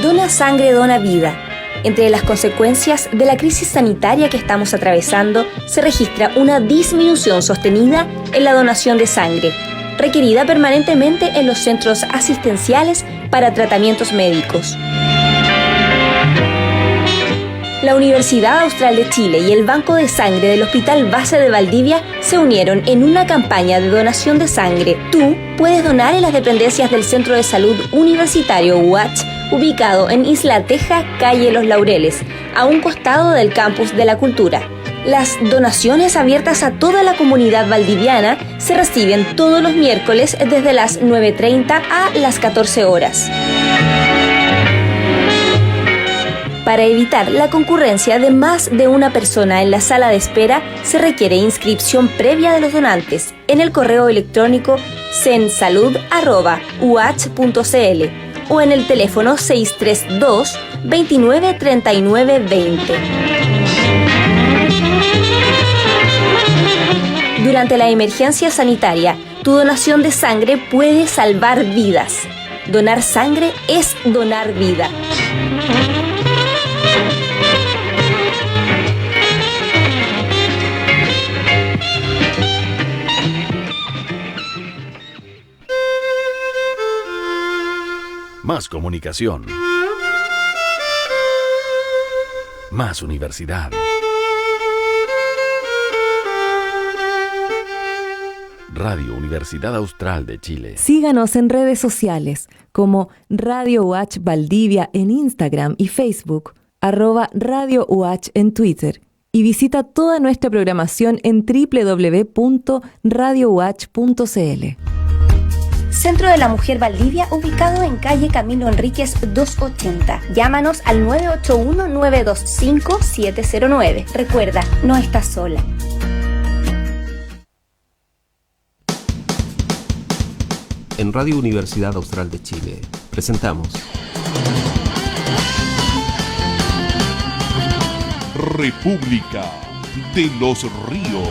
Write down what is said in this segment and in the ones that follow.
Dona sangre, dona vida. Entre las consecuencias de la crisis sanitaria que estamos atravesando, se registra una disminución sostenida en la donación de sangre, requerida permanentemente en los centros asistenciales para tratamientos médicos. La Universidad Austral de Chile y el Banco de Sangre del Hospital Base de Valdivia se unieron en una campaña de donación de sangre. Tú puedes donar en las dependencias del Centro de Salud Universitario UACH, ubicado en Isla Teja, calle Los Laureles, a un costado del Campus de la Cultura. Las donaciones abiertas a toda la comunidad valdiviana se reciben todos los miércoles desde las 9:30 a las 14 horas. Para evitar la concurrencia de más de una persona en la sala de espera, se requiere inscripción previa de los donantes en el correo electrónico censalud@uach.cl o en el teléfono 632 29 39 20. Durante la emergencia sanitaria, tu donación de sangre puede salvar vidas. Donar sangre es donar vida. Más comunicación. Más universidad. Radio Universidad Austral de Chile. Síganos en redes sociales como Radio UACH Valdivia en Instagram y Facebook, @Radio UACH en Twitter, y visita toda nuestra programación en www.radiouach.cl. Centro de la Mujer Valdivia, ubicado en calle Camilo Enríquez 280. Llámanos al 981-925-709. Recuerda, no estás sola. En Radio Universidad Austral de Chile presentamos República de los Ríos.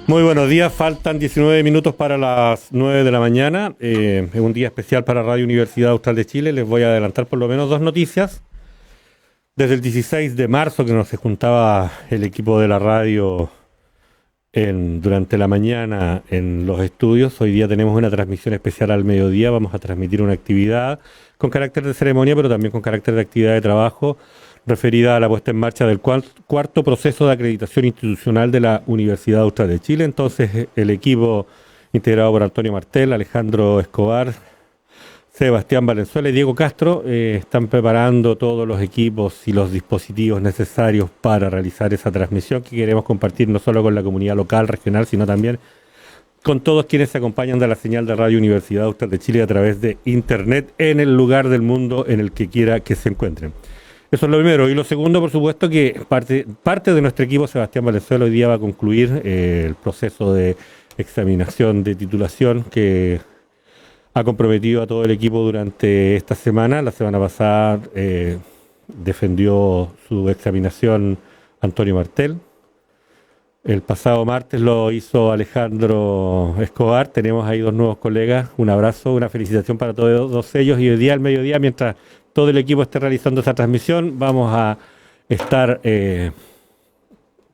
Muy buenos días, faltan 19 minutos para las 9 de la mañana. Es un día especial para Radio Universidad Austral de Chile. Les voy a adelantar por lo menos dos noticias. Desde el 16 de marzo, que nos se juntaba el equipo de la radio durante la mañana en los estudios, hoy día tenemos una transmisión especial al mediodía. Vamos a transmitir una actividad con carácter de ceremonia, pero también con carácter de actividad de trabajo, referida a la puesta en marcha del cuarto proceso de acreditación institucional de la Universidad Austral de Chile. Entonces, el equipo integrado por Antonio Martel, Alejandro Escobar, Sebastián Valenzuela y Diego Castro están preparando todos los equipos y los dispositivos necesarios para realizar esa transmisión que queremos compartir no solo con la comunidad local, regional, sino también con todos quienes se acompañan de la señal de Radio Universidad Austral de Chile a través de Internet en el lugar del mundo en el que quiera que se encuentren. Eso es lo primero. Y lo segundo, por supuesto, que parte de nuestro equipo, Sebastián Valenzuela, hoy día va a concluir el proceso de examinación de titulación que ha comprometido a todo el equipo durante esta semana. La semana pasada defendió su examinación Antonio Martel. El pasado martes lo hizo Alejandro Escobar. Tenemos ahí dos nuevos colegas. Un abrazo, una felicitación para todos ellos. Y hoy día, al mediodía, mientras todo el equipo esté realizando esa transmisión, vamos a estar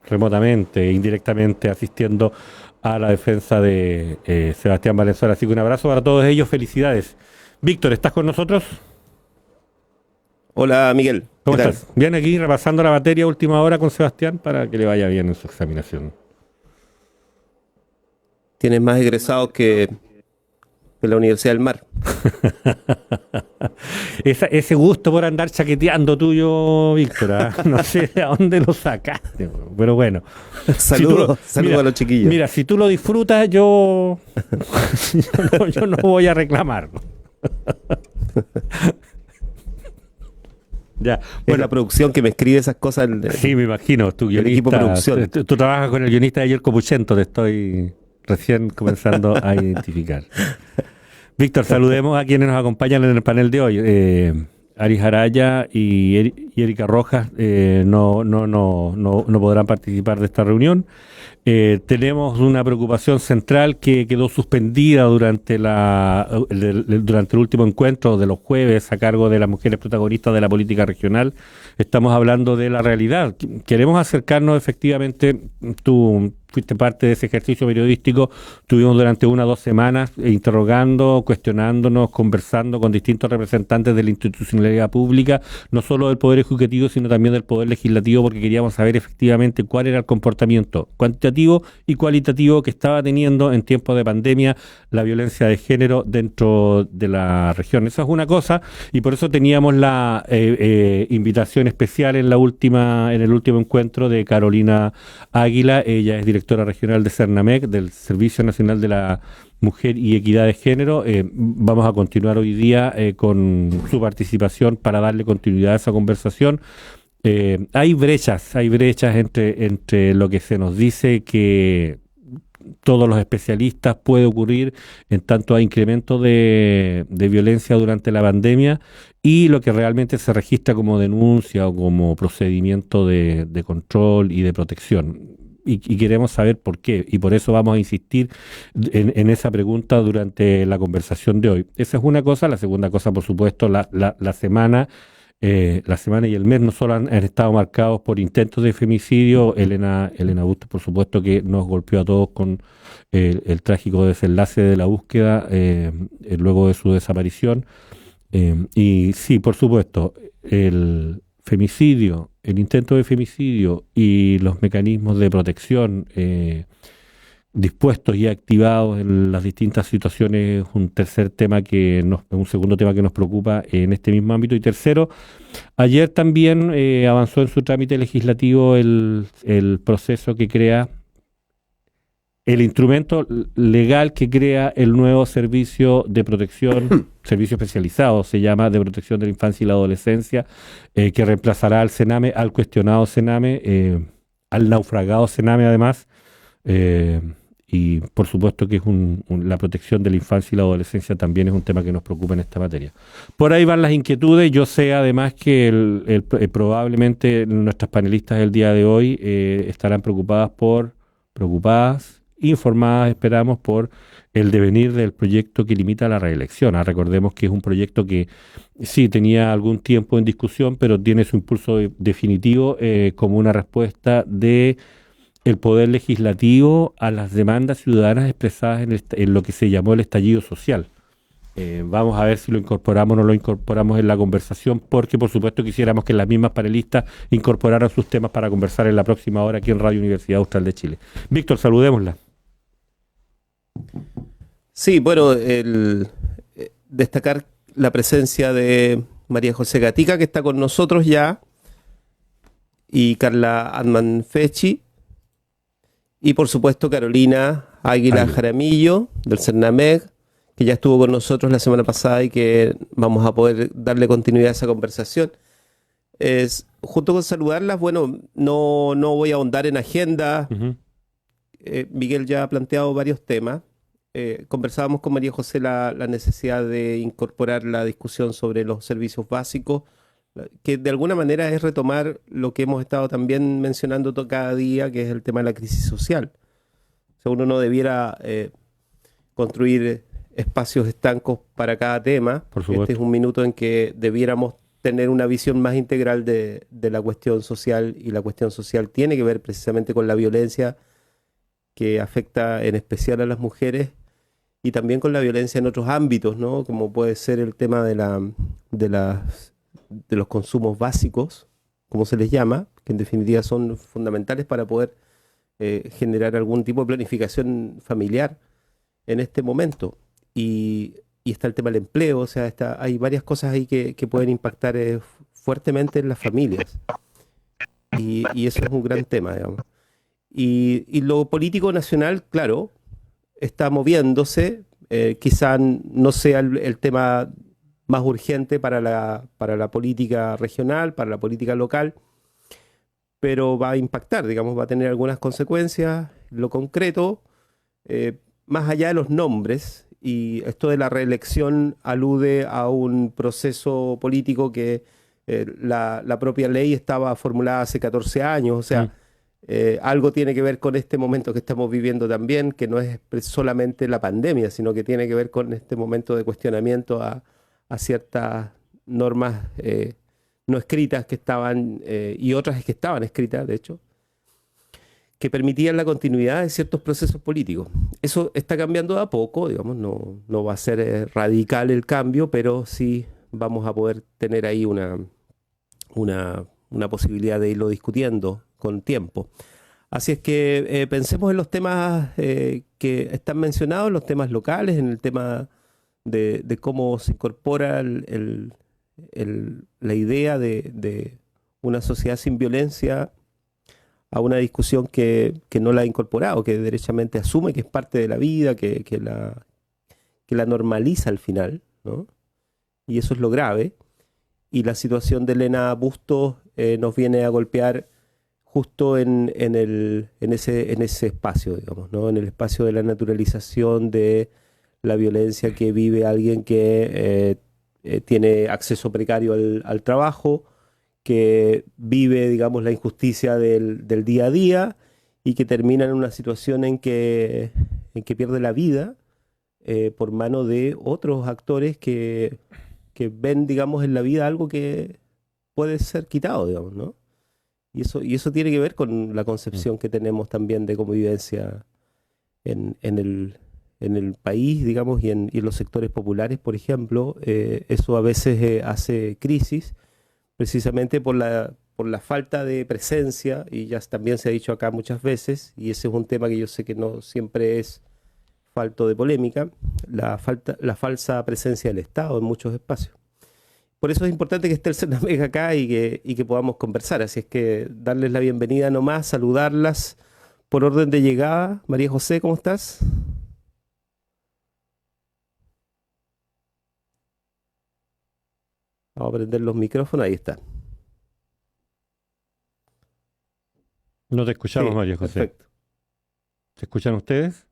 remotamente, indirectamente, asistiendo a la defensa de Sebastián Valenzuela. Así que un abrazo para todos ellos, felicidades. Víctor, ¿estás con nosotros? Hola, Miguel. ¿Cómo estás? Bien, aquí repasando la materia a última hora con Sebastián para que le vaya bien en su examinación. Tienes más egresados que en la Universidad del Mar. Ese gusto por andar chaqueteando tuyo, Víctor, ¿eh? No sé a dónde lo sacaste, pero bueno. Saludos a los chiquillos. Mira, si tú lo disfrutas, yo no voy a reclamar. Ya, Es bueno, la producción que me escribe esas cosas. sí, me imagino, tu el equipo de guionista, producción. tú trabajas con el guionista de Yerko Puchento, te estoy recién comenzando a identificar. Víctor, saludemos a quienes nos acompañan en el panel de hoy. Aris Araya y Erika Rojas no podrán participar de esta reunión. Tenemos una preocupación central que quedó suspendida durante el último encuentro de los jueves a cargo de las mujeres protagonistas de la política regional. Estamos hablando de la realidad. Queremos acercarnos efectivamente, tú fuiste parte de ese ejercicio periodístico, estuvimos durante 1 o 2 semanas interrogando, cuestionándonos, conversando con distintos representantes de la institucionalidad pública, no solo del Poder Ejecutivo, sino también del Poder Legislativo, porque queríamos saber efectivamente cuál era el comportamiento cuantitativo y cualitativo que estaba teniendo en tiempos de pandemia la violencia de género dentro de la región. Esa es una cosa, y por eso teníamos la invitación especial en el último encuentro de Carolina Águila. Ella es directora regional de Cernamec, del Servicio Nacional de la Mujer y Equidad de Género. Vamos a continuar hoy día con su participación para darle continuidad a esa conversación. Hay brechas entre lo que se nos dice que todos los especialistas puede ocurrir en tanto a incremento de violencia durante la pandemia y lo que realmente se registra como denuncia o como procedimiento de control y de protección. Y queremos saber por qué, y por eso vamos a insistir en esa pregunta durante la conversación de hoy. Esa es una cosa. La segunda cosa, por supuesto, la semana y el mes no solo han estado marcados por intentos de femicidio. Elena Bustos, por supuesto, que nos golpeó a todos con el trágico desenlace de la búsqueda luego de su desaparición. Y sí, por supuesto, el femicidio, el intento de femicidio y los mecanismos de protección dispuestos y activados en las distintas situaciones, un segundo tema que nos preocupa en este mismo ámbito. Y tercero, ayer también avanzó en su trámite legislativo el proceso que crea el instrumento legal que crea el nuevo servicio de protección, servicio especializado, se llama, de protección de la infancia y la adolescencia, que reemplazará al CENAME, al cuestionado CENAME, al naufragado CENAME además, y por supuesto que es la protección de la infancia y la adolescencia también es un tema que nos preocupa en esta materia. Por ahí van las inquietudes. Yo sé además que probablemente nuestras panelistas del día de hoy estarán preocupadas, informadas, esperamos, por el devenir del proyecto que limita la reelección. Recordemos que es un proyecto que sí tenía algún tiempo en discusión, pero tiene su impulso definitivo como una respuesta de el Poder Legislativo a las demandas ciudadanas expresadas en lo que se llamó el estallido social. Vamos a ver si lo incorporamos o no lo incorporamos en la conversación, porque por supuesto quisiéramos que las mismas panelistas incorporaran sus temas para conversar en la próxima hora aquí en Radio Universidad Austral de Chile. Víctor, saludémosla. Sí, bueno, destacar la presencia de María José Gatica, que está con nosotros ya, y Carla Adman Fechi, y por supuesto Carolina Águila Jaramillo, del Cernamec, que ya estuvo con nosotros la semana pasada y que vamos a poder darle continuidad a esa conversación. Junto con saludarlas, bueno, no voy a ahondar en agenda. Uh-huh. Miguel ya ha planteado varios temas. Conversábamos con María José la necesidad de incorporar la discusión sobre los servicios básicos, que de alguna manera es retomar lo que hemos estado también mencionando cada día, que es el tema de la crisis social. O sea, uno no debiera construir espacios estancos para cada tema. Por supuesto. Este es un minuto en que debiéramos tener una visión más integral de la cuestión social, y la cuestión social tiene que ver precisamente con la violencia que afecta en especial a las mujeres, y también con la violencia en otros ámbitos, ¿no? Como puede ser el tema de los consumos básicos, como se les llama, que en definitiva son fundamentales para poder generar algún tipo de planificación familiar en este momento. Y está el tema del empleo, o sea, hay varias cosas ahí que pueden impactar fuertemente en las familias. Y eso es un gran tema, digamos. Y lo político nacional, claro, está moviéndose. Quizá no sea el tema más urgente para la política regional, para la política local, pero va a impactar, digamos, va a tener algunas consecuencias. Lo concreto, más allá de los nombres, y esto de la reelección alude a un proceso político que la propia ley estaba formulada hace 14 años, o sea, algo tiene que ver con este momento que estamos viviendo también, que no es solamente la pandemia, sino que tiene que ver con este momento de cuestionamiento a ciertas normas no escritas que estaban, y otras que estaban escritas, de hecho, que permitían la continuidad de ciertos procesos políticos. Eso está cambiando de a poco, digamos, no va a ser radical el cambio, pero sí vamos a poder tener ahí una posibilidad de irlo discutiendo con tiempo. Así es que pensemos en los temas que están mencionados, los temas locales, en el tema de cómo se incorpora la idea de una sociedad sin violencia a una discusión que no la ha incorporado, que derechamente asume que es parte de la vida, que la normaliza al final, ¿no? Y eso es lo grave. Y la situación de Elena Bustos nos viene a golpear justo en ese espacio, digamos, ¿no? En el espacio de la naturalización de la violencia que vive alguien que tiene acceso precario al trabajo, que vive, digamos, la injusticia del día a día y que termina en una situación en que pierde la vida por mano de otros actores que ven, digamos, en la vida algo que puede ser quitado, digamos, ¿no? Y eso tiene que ver con la concepción que tenemos también de convivencia en el país, digamos, y en los sectores populares, por ejemplo. Eso a veces hace crisis, precisamente por la falta de presencia, y ya también se ha dicho acá muchas veces, y ese es un tema que yo sé que no siempre es falto de polémica, la falsa presencia del Estado en muchos espacios. Por eso es importante que esté el CERNAMEC acá y que podamos conversar. Así es que darles la bienvenida nomás, saludarlas por orden de llegada. María José, ¿cómo estás? Vamos a prender los micrófonos, ahí está. No te escuchamos, Sí, María José. perfecto. ¿Se escuchan ustedes?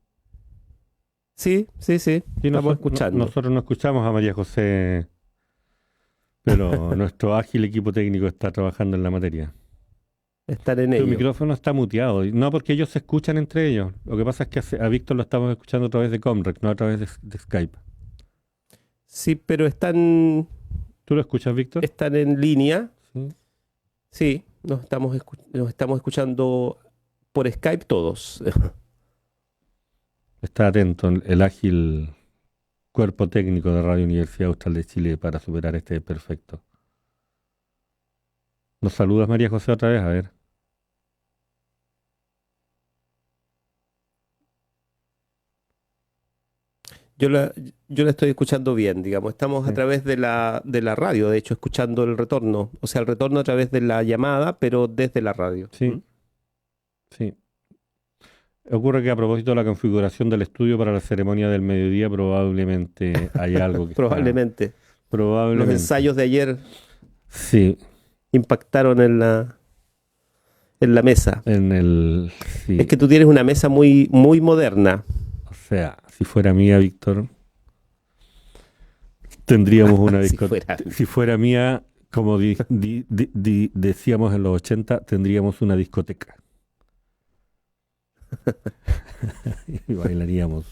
Sí, estamos escuchando. Nosotros no escuchamos a María José, pero nuestro ágil equipo técnico está trabajando en la materia. Están en Tu ello. micrófono está muteado. No, porque ellos se escuchan entre ellos. Lo que pasa es que a Víctor lo estamos escuchando a través de Comrec, no a través de Skype. Sí, pero están ¿Tú lo escuchas, Víctor? en línea. Sí. Sí, nos estamos escuchando por Skype todos. Está atento el ágil cuerpo técnico de Radio Universidad Austral de Chile para superar este perfecto. ¿Nos saludas, María José, otra vez? A ver. Yo la estoy escuchando bien, digamos. Estamos a través de la radio, de hecho, escuchando el retorno. O sea, el retorno a través de la llamada, pero desde la radio. Sí. Sí. Ocurre que a propósito de la configuración del estudio para la ceremonia del mediodía, probablemente hay algo que Probablemente. Probablemente. Los ensayos de ayer Sí. impactaron en la mesa. Sí. Es que tú tienes una mesa muy, muy moderna. O sea, si fuera mía, Víctor, tendríamos una Si discoteca. fuera. Si fuera mía, como decíamos en los 80, tendríamos una discoteca. Y bailaríamos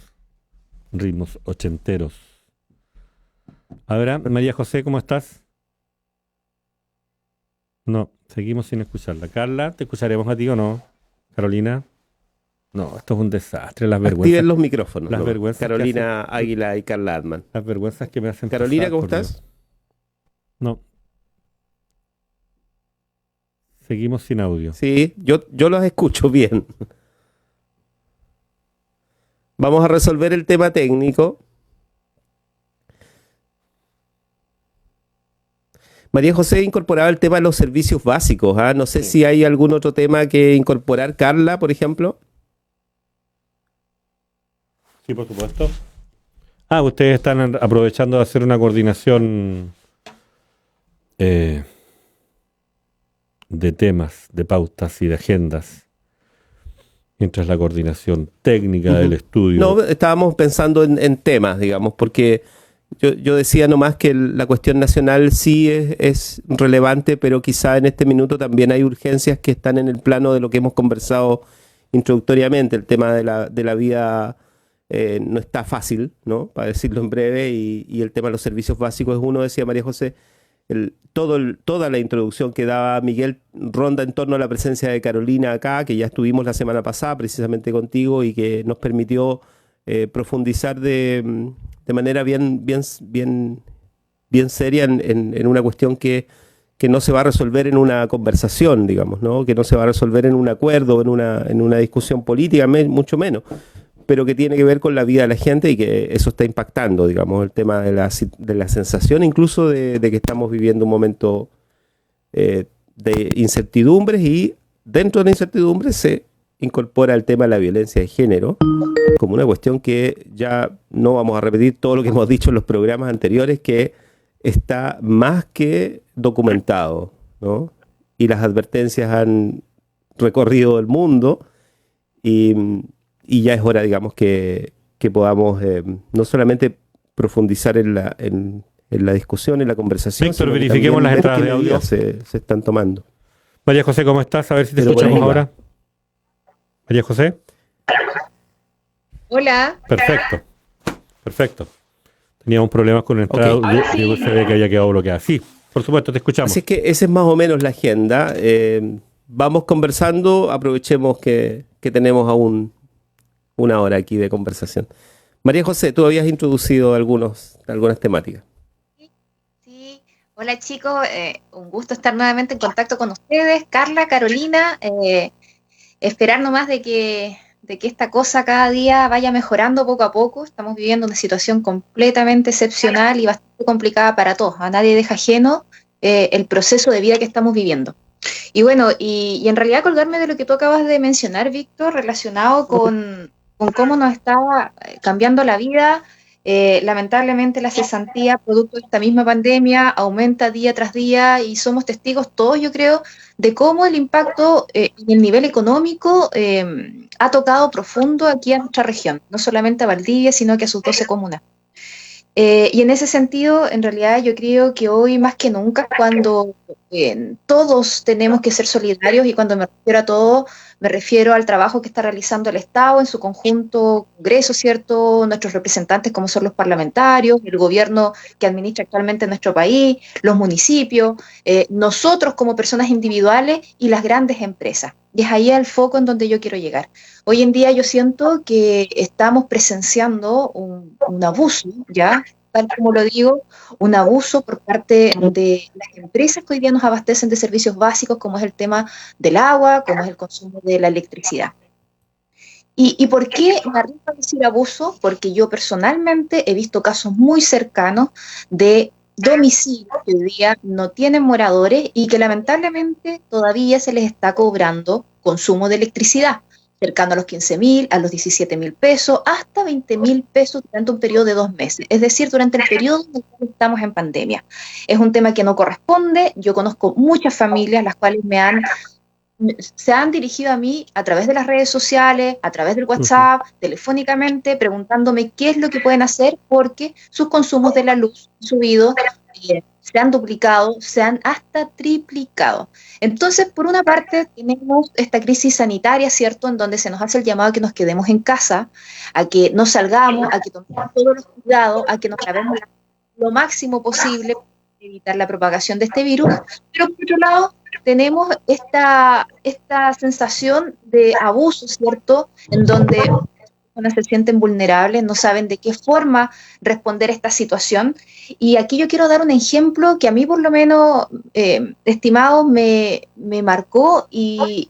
ritmos ochenteros. Ahora, María José, ¿cómo estás? No, seguimos sin escucharla. Carla, ¿te escucharemos a ti o no? Carolina. No, esto es un desastre. Las Activen vergüenzas, los micrófonos. las ¿no? vergüenzas que Carolina Águila y Carla Adman. las vergüenzas que me hacen Carolina, pasar, ¿cómo por estás? Dios. No. Seguimos sin audio. Sí, yo los escucho bien. Vamos a resolver el tema técnico. María José incorporaba el tema de los servicios básicos. ¿Ah? No sé si hay algún otro tema que incorporar. Carla, por ejemplo. Sí, por supuesto. Ustedes están aprovechando de hacer una coordinación de temas, de pautas y de agendas, mientras la coordinación técnica del estudio. No, estábamos pensando en temas, digamos, porque yo decía nomás que la cuestión nacional sí es relevante, pero quizá en este minuto también hay urgencias que están en el plano de lo que hemos conversado introductoriamente. El tema de la vida no está fácil, ¿no? Para decirlo en breve, y el tema de los servicios básicos es uno, decía María José. Toda la introducción que daba Miguel ronda en torno a la presencia de Carolina acá, que ya estuvimos la semana pasada precisamente contigo y que nos permitió profundizar de manera bien seria en una cuestión que no se va a resolver en una conversación, digamos, ¿no? Que no se va a resolver en un acuerdo, en una discusión política, mucho menos, pero que tiene que ver con la vida de la gente y que eso está impactando, digamos, el tema de la sensación incluso de que estamos viviendo un momento de incertidumbres, y dentro de la incertidumbre se incorpora el tema de la violencia de género como una cuestión que ya no vamos a repetir todo lo que hemos dicho en los programas anteriores, que está más que documentado, ¿no? Y las advertencias han recorrido el mundo, y ya es hora, digamos, que podamos no solamente profundizar en la discusión, en la conversación. Víctor, verifiquemos las entradas de audio. Se están tomando. María José, ¿cómo estás? A ver si te escuchamos ahora. María José. Hola. Perfecto. Teníamos problemas con la entrada de USB que había quedado bloqueada. Sí, por supuesto, te escuchamos. Así es que esa es más o menos la agenda. Vamos conversando, aprovechemos que tenemos aún una hora aquí de conversación. María José, tú habías introducido algunas temáticas. Sí. Hola chicos, un gusto estar nuevamente en contacto con ustedes. Carla, Carolina, esperar nomás de que esta cosa cada día vaya mejorando poco a poco. Estamos viviendo una situación completamente excepcional y bastante complicada para todos. A nadie deja ajeno el proceso de vida que estamos viviendo. Y bueno, y en realidad colgarme de lo que tú acabas de mencionar, Víctor, relacionado con cómo nos está cambiando la vida. Lamentablemente la cesantía, producto de esta misma pandemia, aumenta día tras día, y somos testigos todos, yo creo, de cómo el impacto en el nivel económico ha tocado profundo aquí a nuestra región, no solamente a Valdivia, sino que a sus 12 comunas. Y en ese sentido, en realidad yo creo que hoy más que nunca, cuando todos tenemos que ser solidarios, y cuando me refiero a todos, me refiero al trabajo que está realizando el Estado en su conjunto, Congreso, ¿cierto?, nuestros representantes como son los parlamentarios, el gobierno que administra actualmente nuestro país, los municipios, nosotros como personas individuales y las grandes empresas. Y es ahí el foco en donde yo quiero llegar. Hoy en día yo siento que estamos presenciando un abuso, ¿ya? Tal como lo digo, un abuso por parte de las empresas que hoy día nos abastecen de servicios básicos, como es el tema del agua, como es el consumo de la electricidad. ¿Y por qué me arriesgo a decir abuso? Porque yo personalmente he visto casos muy cercanos de domicilios que hoy día no tienen moradores y que lamentablemente todavía se les está cobrando consumo de electricidad, cercano a los 15.000, a los 17.000 pesos, hasta 20.000 pesos durante un periodo de 2 meses, es decir, durante el periodo en el que estamos en pandemia. Es un tema que no corresponde. Yo conozco muchas familias las cuales se han dirigido a mí a través de las redes sociales, a través del WhatsApp, telefónicamente, preguntándome qué es lo que pueden hacer, porque sus consumos de la luz han subido, se han duplicado, se han hasta triplicado. Entonces, por una parte, tenemos esta crisis sanitaria, ¿cierto?, en donde se nos hace el llamado a que nos quedemos en casa, a que no salgamos, a que tomemos todos los cuidados, a que nos lavemos lo máximo posible para evitar la propagación de este virus. Pero por otro lado, tenemos esta sensación de abuso, ¿cierto?, en donde personas se sienten vulnerables, no saben de qué forma responder a esta situación. Y aquí yo quiero dar un ejemplo que a mí, por lo menos, estimado, me marcó y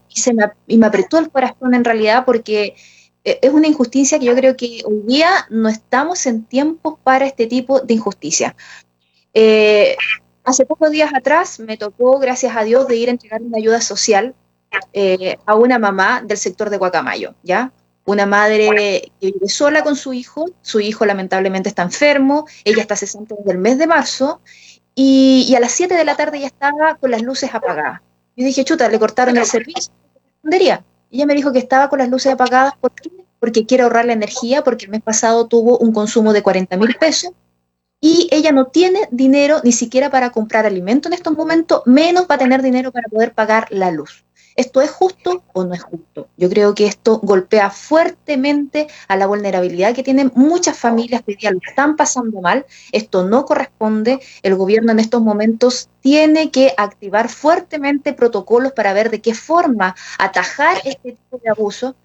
me apretó el corazón en realidad, porque es una injusticia que yo creo que hoy día no estamos en tiempos para este tipo de injusticia. Hace pocos días atrás me tocó, gracias a Dios, de ir a entregar una ayuda social a una mamá del sector de Guacamayo, ¿ya? una madre que vive sola con su hijo lamentablemente está enfermo, ella está cesante desde el mes de marzo, y a las 7 de la tarde ya estaba con las luces apagadas. Yo dije, chuta, le cortaron el servicio, ¿qué respondería? Y ella me dijo que estaba con las luces apagadas, ¿por qué? Porque quiere ahorrar la energía, porque el mes pasado tuvo un consumo de 40.000 pesos, y ella no tiene dinero ni siquiera para comprar alimento en estos momentos, menos va a tener dinero para poder pagar la luz. ¿Esto es justo o no es justo? Yo creo que esto golpea fuertemente a la vulnerabilidad que tienen muchas familias que hoy día lo están pasando mal. Esto no corresponde. El gobierno en estos momentos tiene que activar fuertemente protocolos para ver de qué forma atajar este tipo de abusos.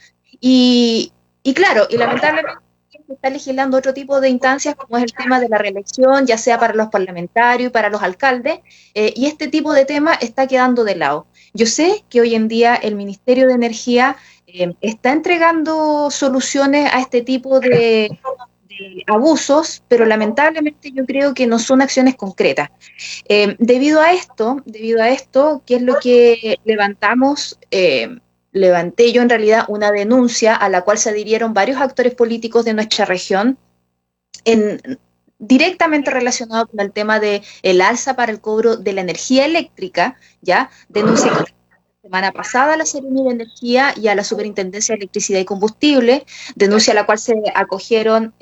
Y claro, y lamentablemente se está legislando otro tipo de instancias, como es el tema de la reelección, ya sea para los parlamentarios y para los alcaldes, y este tipo de temas está quedando de lado. Yo sé que hoy en día el Ministerio de Energía está entregando soluciones a este tipo de abusos, pero lamentablemente yo creo que no son acciones concretas. Debido a esto, ¿qué es lo que levantamos? Levanté yo en realidad una denuncia a la cual se adhirieron varios actores políticos de nuestra región, directamente relacionado con el tema de el alza para el cobro de la energía eléctrica, ¿ya? Denuncia que la semana pasada a la Seremi de Energía y a la Superintendencia de Electricidad y Combustible, denuncia a la cual se acogieron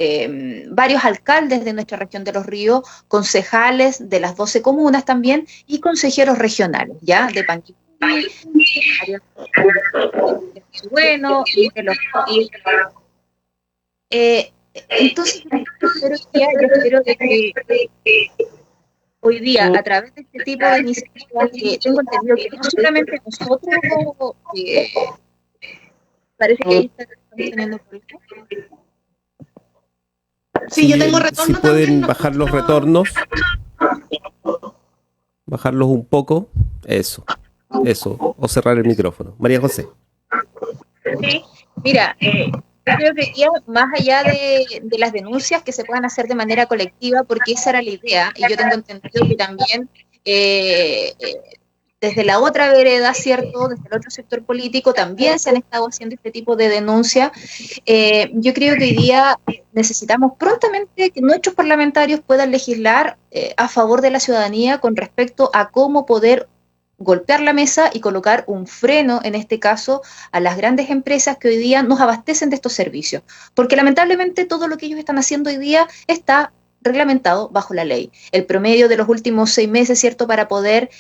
varios alcaldes de nuestra región de Los Ríos, concejales de las 12 comunas también y consejeros regionales, ¿ya? De Panguipulli, bueno, y de los... entonces, yo espero de que hoy día, a través de este tipo de iniciativas, que tengo entendido que no solamente nosotros, parece que ahí estamos teniendo problemas. Sí, yo tengo retorno. Si pueden bajar los retornos, bajarlos un poco, eso, o cerrar el micrófono. María José. Sí, mira, creo que ya más allá de las denuncias que se puedan hacer de manera colectiva, porque esa era la idea, y yo tengo entendido que también desde la otra vereda, ¿cierto?, desde el otro sector político, también se han estado haciendo este tipo de denuncias. Yo creo que hoy día necesitamos prontamente que nuestros parlamentarios puedan legislar a favor de la ciudadanía con respecto a cómo poder golpear la mesa y colocar un freno, en este caso, a las grandes empresas que hoy día nos abastecen de estos servicios. Porque lamentablemente todo lo que ellos están haciendo hoy día está reglamentado bajo la ley. El promedio de los últimos 6 meses, ¿cierto?, para poder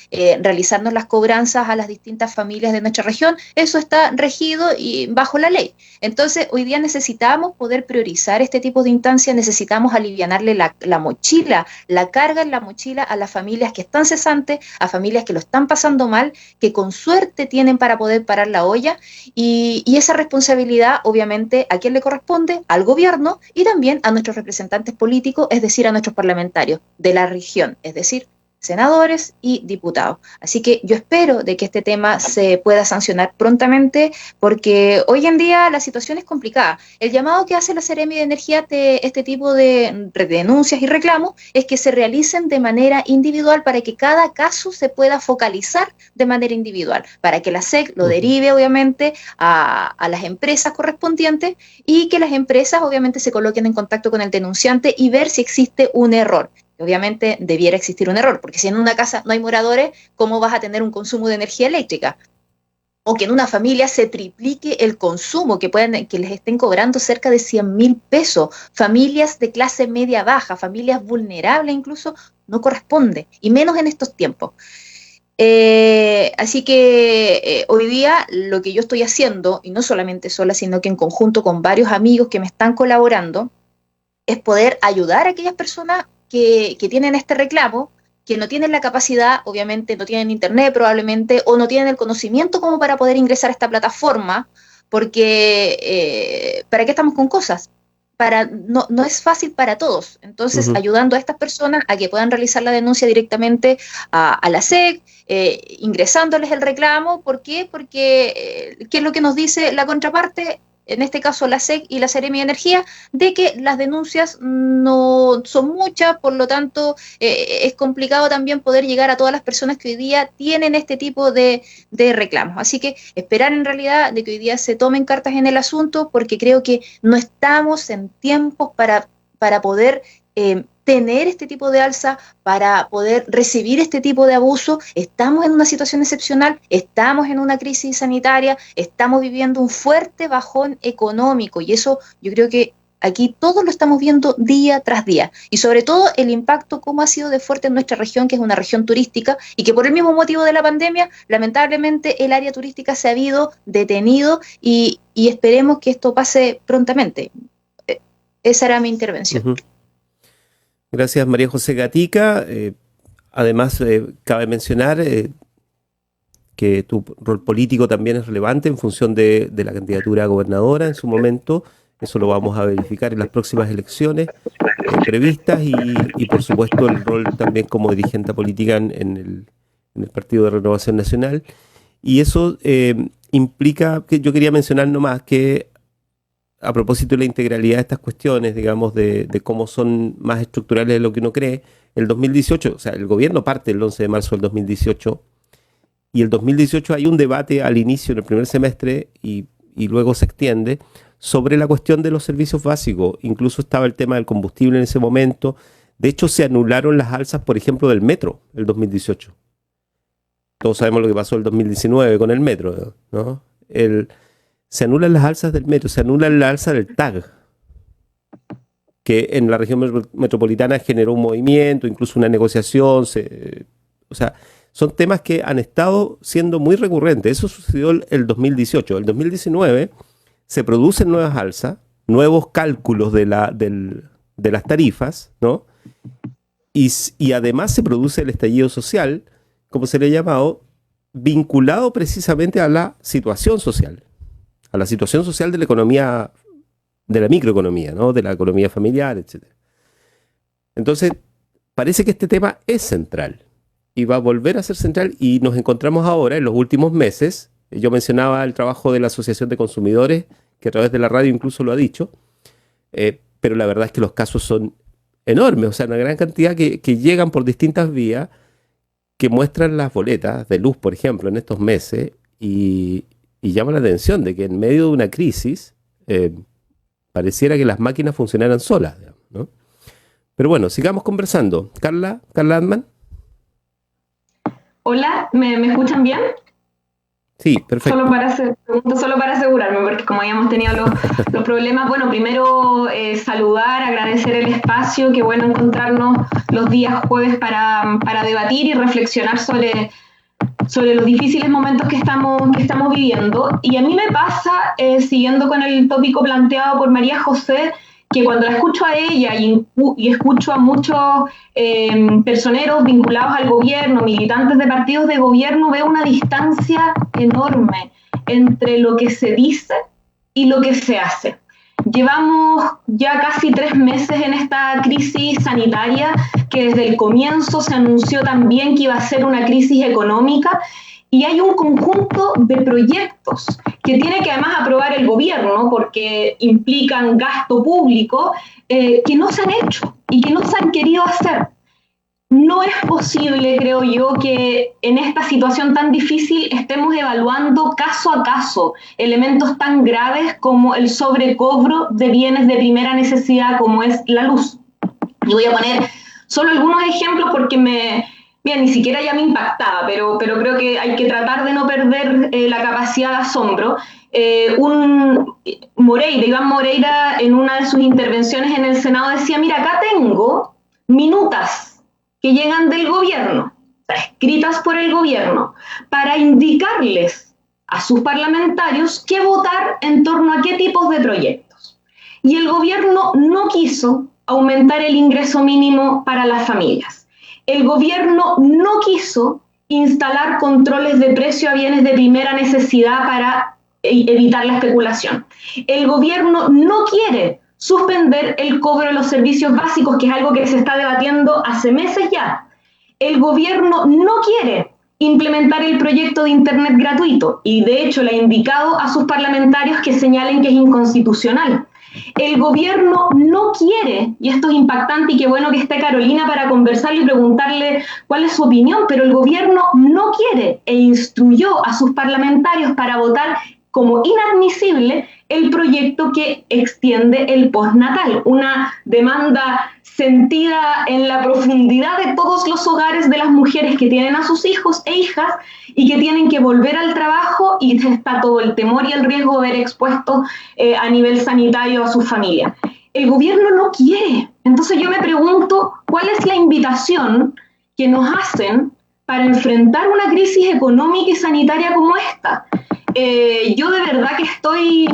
realizarnos las cobranzas a las distintas familias de nuestra región, eso está regido y bajo la ley. Entonces, hoy día necesitamos poder priorizar este tipo de instancias, necesitamos alivianarle la mochila, la carga en la mochila a las familias que están cesantes, a familias que lo están pasando mal, que con suerte tienen para poder parar la olla, y esa responsabilidad, obviamente, ¿a quién le corresponde? Al gobierno y también a nuestros representantes políticos, es decir, a nuestros parlamentarios de la región, es decir, senadores y diputados. Así que yo espero de que este tema se pueda sancionar prontamente, porque hoy en día la situación es complicada. El llamado que hace la Seremi de Energía ante este tipo de denuncias y reclamos es que se realicen de manera individual para que cada caso se pueda focalizar de manera individual, para que la SEC lo derive obviamente a las empresas correspondientes y que las empresas obviamente se coloquen en contacto con el denunciante y ver si existe un error. Obviamente debiera existir un error, porque si en una casa no hay moradores, ¿cómo vas a tener un consumo de energía eléctrica? O que en una familia se triplique el consumo, que les estén cobrando cerca de 100.000 pesos. Familias de clase media baja, familias vulnerables incluso, no corresponde, y menos en estos tiempos. Así que hoy día lo que yo estoy haciendo, y no solamente sola, sino que en conjunto con varios amigos que me están colaborando, es poder ayudar a aquellas personas que tienen este reclamo, que no tienen la capacidad, obviamente no tienen internet probablemente, o no tienen el conocimiento como para poder ingresar a esta plataforma, porque ¿para qué estamos con cosas? No es fácil para todos. Entonces, ayudando a estas personas a que puedan realizar la denuncia directamente a la SEC, ingresándoles el reclamo. ¿Por qué? Porque, ¿qué es lo que nos dice la contraparte? en este caso la SEC y la Seremi de Energía, de que las denuncias no son muchas, por lo tanto es complicado también poder llegar a todas las personas que hoy día tienen este tipo de reclamos. Así que esperar en realidad de que hoy día se tomen cartas en el asunto, porque creo que no estamos en tiempos para poder tener este tipo de alza, para poder recibir este tipo de abuso. Estamos en una situación excepcional, estamos en una crisis sanitaria, estamos viviendo un fuerte bajón económico, y eso yo creo que aquí todos lo estamos viendo día tras día, y sobre todo el impacto cómo ha sido de fuerte en nuestra región, que es una región turística, y que por el mismo motivo de la pandemia, lamentablemente el área turística se ha habido detenido, y esperemos que esto pase prontamente. Esa era mi intervención. Uh-huh. Gracias, María José Gatica. Además, cabe mencionar que tu rol político también es relevante en función de la candidatura a gobernadora en su momento. Eso lo vamos a verificar en las próximas elecciones previstas, y por supuesto el rol también como dirigente política en el Partido de Renovación Nacional. Y eso implica que yo quería mencionar nomás que, a propósito de la integralidad de estas cuestiones, digamos, de cómo son más estructurales de lo que uno cree, el 2018, o sea, el gobierno parte el 11 de marzo del 2018, y el 2018 hay un debate al inicio, en el primer semestre, y luego se extiende, sobre la cuestión de los servicios básicos. Incluso estaba el tema del combustible en ese momento. De hecho, se anularon las alzas, por ejemplo, del metro, el 2018. Todos sabemos lo que pasó el 2019 con el metro, ¿no? Se anulan las alzas del metro, se anula la alza del TAG, que en la región metropolitana generó un movimiento, incluso una negociación. O sea, son temas que han estado siendo muy recurrentes. Eso sucedió el 2018. El 2019 se producen nuevas alzas, nuevos cálculos de las tarifas, ¿no? Y además se produce el estallido social, como se le ha llamado, vinculado precisamente a la situación social. A la situación social de la economía, de la microeconomía, ¿no? De la economía familiar, etc. Entonces, parece que este tema es central y va a volver a ser central, y nos encontramos ahora, en los últimos meses, yo mencionaba el trabajo de la Asociación de Consumidores, que a través de la radio incluso lo ha dicho, pero la verdad es que los casos son enormes, o sea, una gran cantidad que llegan por distintas vías, que muestran las boletas de luz, por ejemplo, en estos meses, y llama la atención de que en medio de una crisis pareciera que las máquinas funcionaran solas, ¿no? Pero bueno, sigamos conversando. Carla Adman. Hola, ¿me escuchan bien? Sí, perfecto. Solo para asegurarme, porque como habíamos tenido los problemas, bueno, primero saludar, agradecer el espacio, qué bueno encontrarnos los días jueves para debatir y reflexionar sobre los difíciles momentos que estamos viviendo. Y a mí me pasa, siguiendo con el tópico planteado por María José, que cuando la escucho a ella y escucho a muchos personeros vinculados al gobierno, militantes de partidos de gobierno, veo una distancia enorme entre lo que se dice y lo que se hace. Llevamos ya casi 3 meses en esta crisis sanitaria, que desde el comienzo se anunció también que iba a ser una crisis económica, y hay un conjunto de proyectos que tiene que además aprobar el gobierno, porque implican gasto público, que no se han hecho y que no se han querido hacer. No es posible, creo yo, que en esta situación tan difícil estemos evaluando caso a caso elementos tan graves como el sobrecobro de bienes de primera necesidad, como es la luz. Y voy a poner solo algunos ejemplos porque mira, ni siquiera ya me impactaba, pero creo que hay que tratar de no perder la capacidad de asombro. Iván Moreira, en una de sus intervenciones en el Senado, decía, mira, acá tengo minutas que llegan del gobierno, o sea, escritas por el gobierno, para indicarles a sus parlamentarios qué votar en torno a qué tipos de proyectos. Y el gobierno no quiso aumentar el ingreso mínimo para las familias. El gobierno no quiso instalar controles de precio a bienes de primera necesidad para evitar la especulación. El gobierno no quiere suspender el cobro de los servicios básicos, que es algo que se está debatiendo hace meses ya. El gobierno no quiere implementar el proyecto de Internet gratuito y de hecho le ha indicado a sus parlamentarios que señalen que es inconstitucional. El gobierno no quiere, y esto es impactante y qué bueno que esté Carolina para conversarle y preguntarle cuál es su opinión, pero el gobierno no quiere e instruyó a sus parlamentarios para votar como inadmisible el proyecto que extiende el postnatal, una demanda sentida en la profundidad de todos los hogares de las mujeres que tienen a sus hijos e hijas y que tienen que volver al trabajo y está todo el temor y el riesgo de ver expuestos a nivel sanitario a sus familias. El gobierno no quiere. Entonces yo me pregunto, ¿cuál es la invitación que nos hacen para enfrentar una crisis económica y sanitaria como esta? Yo de verdad que estoy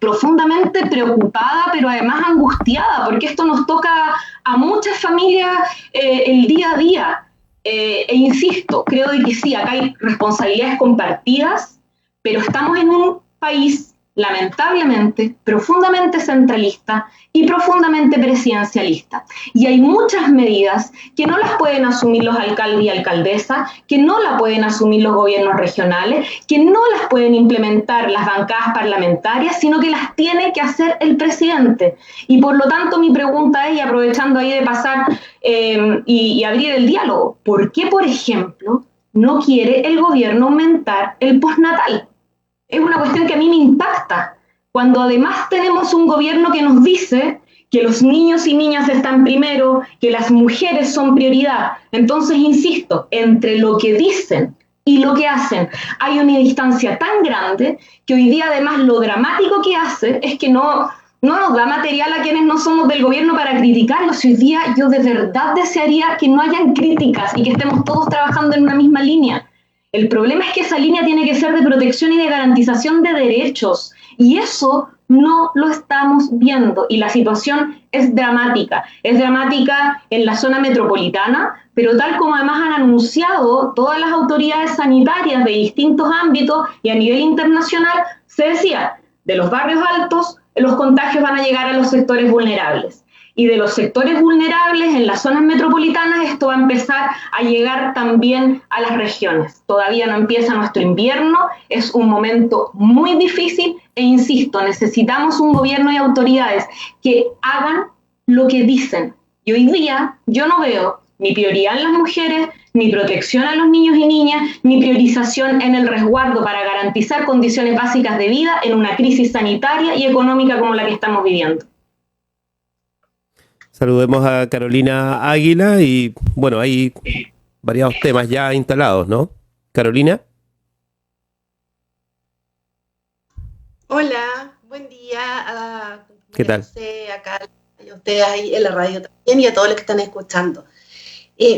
profundamente preocupada, pero además angustiada, porque esto nos toca a muchas familias el día a día. E insisto, creo de que sí, acá hay responsabilidades compartidas, pero estamos en un país lamentablemente profundamente centralista y profundamente presidencialista. Y hay muchas medidas que no las pueden asumir los alcaldes y alcaldesas, que no las pueden asumir los gobiernos regionales, que no las pueden implementar las bancadas parlamentarias, sino que las tiene que hacer el presidente. Y por lo tanto mi pregunta es, y aprovechando ahí de pasar y abrir el diálogo, ¿por qué, por ejemplo, no quiere el gobierno aumentar el postnatal? Es una cuestión que a mí me impacta, cuando además tenemos un gobierno que nos dice que los niños y niñas están primero, que las mujeres son prioridad. Entonces, insisto, entre lo que dicen y lo que hacen hay una distancia tan grande que hoy día además lo dramático que hace es que no nos da material a quienes no somos del gobierno para criticarlos. Hoy día yo de verdad desearía que no hayan críticas y que estemos todos trabajando en una misma línea. El problema es que esa línea tiene que ser de protección y de garantización de derechos, y eso no lo estamos viendo, y la situación es dramática en la zona metropolitana, pero tal como además han anunciado todas las autoridades sanitarias de distintos ámbitos y a nivel internacional, se decía, de los barrios altos los contagios van a llegar a los sectores vulnerables. Y de los sectores vulnerables en las zonas metropolitanas esto va a empezar a llegar también a las regiones. Todavía no empieza nuestro invierno, es un momento muy difícil e insisto, necesitamos un gobierno y autoridades que hagan lo que dicen. Y hoy día yo no veo ni prioridad en las mujeres, ni protección a los niños y niñas, ni priorización en el resguardo para garantizar condiciones básicas de vida en una crisis sanitaria y económica como la que estamos viviendo. Saludemos a Carolina Águila y bueno, hay variados temas ya instalados, ¿no? Carolina. Hola, buen día. ¿Qué tal? Acá y a ustedes ahí en la radio también y a todos los que están escuchando.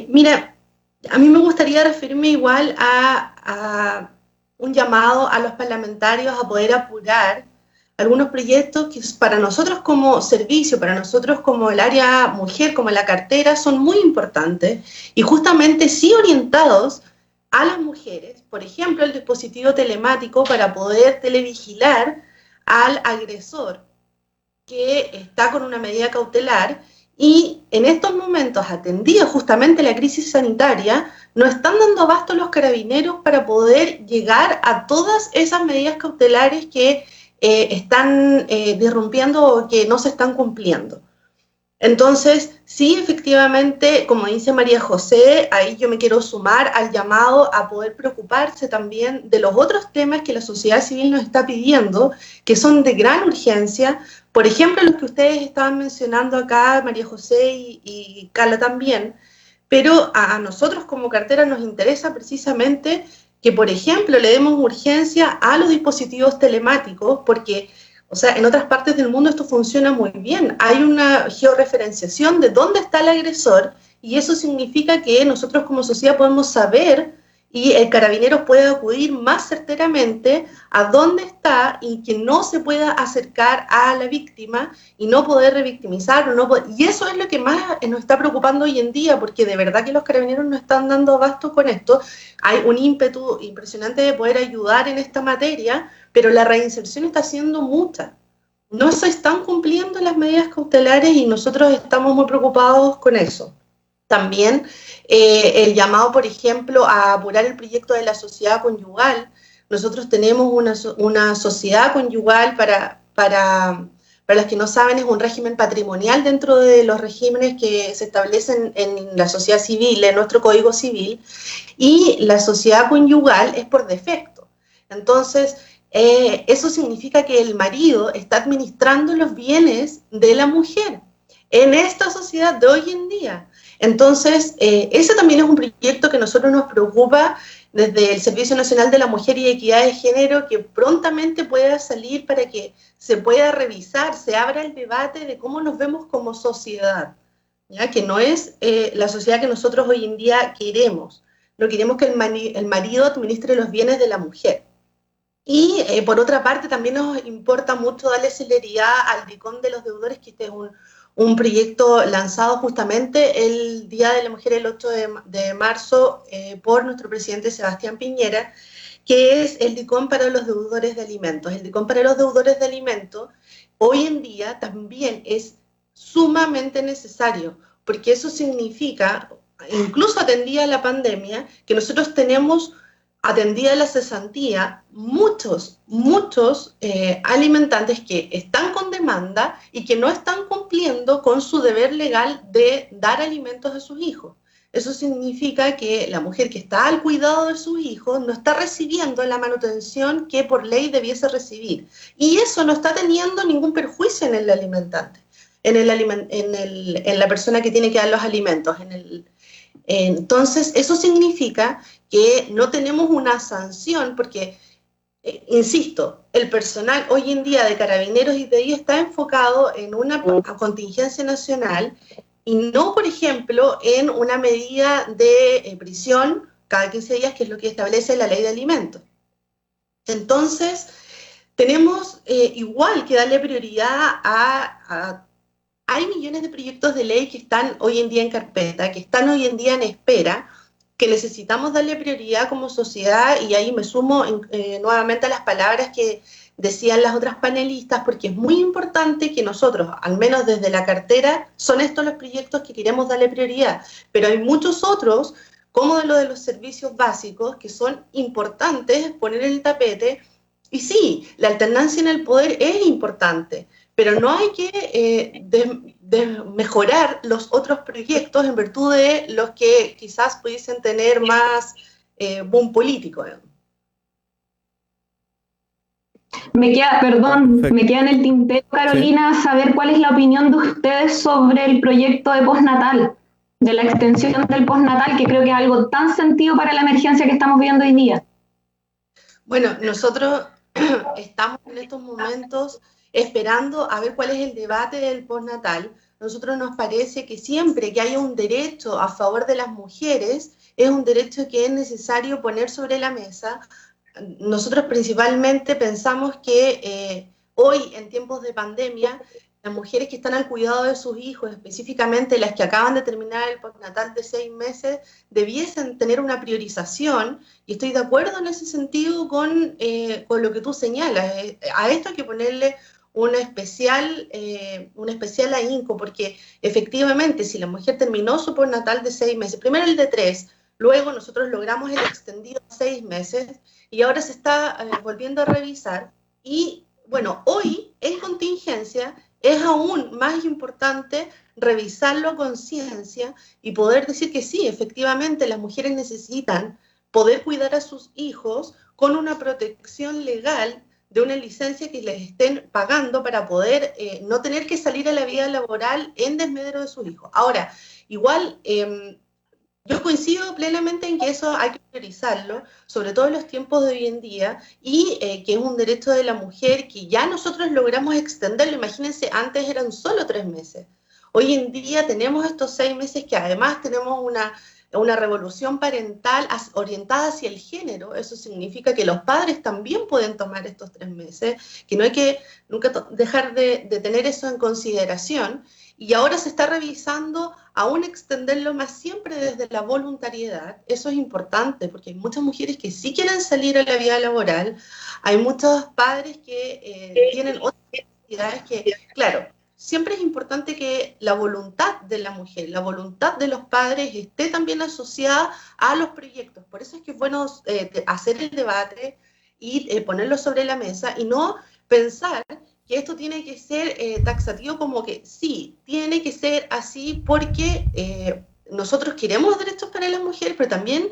Mira, a mí me gustaría referirme igual a un llamado a los parlamentarios a poder apurar algunos proyectos que para nosotros como servicio, para nosotros como el área mujer, como la cartera, son muy importantes y justamente sí orientados a las mujeres. Por ejemplo, el dispositivo telemático para poder televigilar al agresor que está con una medida cautelar y en estos momentos, atendida justamente la crisis sanitaria, no están dando abasto los carabineros para poder llegar a todas esas medidas cautelares que están disrumpiendo o que no se están cumpliendo. Entonces, sí, efectivamente, como dice María José, ahí yo me quiero sumar al llamado a poder preocuparse también de los otros temas que la sociedad civil nos está pidiendo, que son de gran urgencia. Por ejemplo, los que ustedes estaban mencionando acá, María José y Carla también, pero a nosotros como cartera nos interesa precisamente que, por ejemplo, le demos urgencia a los dispositivos telemáticos, porque, o sea, en otras partes del mundo esto funciona muy bien. Hay una georreferenciación de dónde está el agresor y eso significa que nosotros como sociedad podemos saber y el carabinero puede acudir más certeramente a dónde está y que no se pueda acercar a la víctima y no poder revictimizar. Y eso es lo que más nos está preocupando hoy en día, porque de verdad que los carabineros no están dando abasto con esto. Hay un ímpetu impresionante de poder ayudar en esta materia, pero la reinserción está siendo mucha. No se están cumpliendo las medidas cautelares y nosotros estamos muy preocupados con eso. También el llamado, por ejemplo, a apurar el proyecto de la sociedad conyugal. Nosotros tenemos una sociedad conyugal para los que no saben, es un régimen patrimonial dentro de los regímenes que se establecen en la sociedad civil, en nuestro Código Civil, y la sociedad conyugal es por defecto. Entonces, eso significa que el marido está administrando los bienes de la mujer en esta sociedad de hoy en día. Entonces, ese también es un proyecto que a nosotros nos preocupa desde el Servicio Nacional de la Mujer y Equidad de Género, que prontamente pueda salir para que se pueda revisar, se abra el debate de cómo nos vemos como sociedad, ¿ya? Que no es la sociedad que nosotros hoy en día queremos. No queremos que el marido administre los bienes de la mujer. Y por otra parte, también nos importa mucho darle celeridad al DICOM de los deudores, que este es un proyecto lanzado justamente el Día de la Mujer, el 8 de marzo, por nuestro presidente Sebastián Piñera, que es el DICOM para los deudores de alimentos. El DICOM para los deudores de alimentos hoy en día también es sumamente necesario, porque eso significa, incluso atendida la pandemia, que nosotros tenemos atendida la cesantía, muchos alimentantes que están con demanda y que no están cumpliendo con su deber legal de dar alimentos a sus hijos. Eso significa que la mujer que está al cuidado de sus hijos no está recibiendo la manutención que por ley debiese recibir. Y eso no está teniendo ningún perjuicio en el alimentante, en la persona que tiene que dar los alimentos, entonces, eso significa que no tenemos una sanción, porque, insisto, el personal hoy en día de Carabineros y de ahí está enfocado en una contingencia nacional y no, por ejemplo, en una medida de prisión cada 15 días, que es lo que establece la ley de alimentos. Entonces, tenemos igual que darle prioridad hay millones de proyectos de ley que están hoy en día en carpeta, que están hoy en día en espera, que necesitamos darle prioridad como sociedad, y ahí me sumo nuevamente a las palabras que decían las otras panelistas, porque es muy importante que nosotros, al menos desde la cartera, son estos los proyectos que queremos darle prioridad, pero hay muchos otros, como de los servicios básicos, que son importantes poner en el tapete, y sí, la alternancia en el poder es importante, pero no hay que mejorar los otros proyectos en virtud de los que quizás pudiesen tener más boom político. Me queda en el tintero, Carolina, sí, saber cuál es la opinión de ustedes sobre el proyecto de postnatal, de la extensión del postnatal, que creo que es algo tan sentido para la emergencia que estamos viviendo hoy día. Bueno, nosotros estamos en estos momentos esperando a ver cuál es el debate del postnatal. Nosotros nos parece que siempre que haya un derecho a favor de las mujeres, es un derecho que es necesario poner sobre la mesa. Nosotros principalmente pensamos que hoy, en tiempos de pandemia, las mujeres que están al cuidado de sus hijos, específicamente las que acaban de terminar el postnatal de 6 meses, debiesen tener una priorización, y estoy de acuerdo en ese sentido con lo que tú señalas. A esto hay que ponerle un especial ahínco, porque efectivamente si la mujer terminó su postnatal de 6 meses, primero el de 3, luego nosotros logramos el extendido a 6 meses y ahora se está volviendo a revisar, y bueno, hoy en contingencia es aún más importante revisarlo a conciencia y poder decir que sí, efectivamente las mujeres necesitan poder cuidar a sus hijos con una protección legal de una licencia que les estén pagando para poder no tener que salir a la vida laboral en desmedro de sus hijos. Ahora, igual, yo coincido plenamente en que eso hay que priorizarlo, sobre todo en los tiempos de hoy en día, y que es un derecho de la mujer que ya nosotros logramos extenderlo. Imagínense, antes eran solo 3 meses. Hoy en día tenemos estos 6 meses que además tenemos una revolución parental orientada hacia el género. Eso significa que los padres también pueden tomar estos 3 meses, que no hay que nunca dejar de tener eso en consideración, y ahora se está revisando aún extenderlo más, siempre desde la voluntariedad. Eso es importante, porque hay muchas mujeres que sí quieren salir a la vida laboral, hay muchos padres que tienen otras necesidades que, claro, siempre es importante que la voluntad de la mujer, la voluntad de los padres esté también asociada a los proyectos. Por eso es que es bueno hacer el debate y ponerlo sobre la mesa y no pensar que esto tiene que ser taxativo como que sí, tiene que ser así porque nosotros queremos derechos para las mujeres, pero también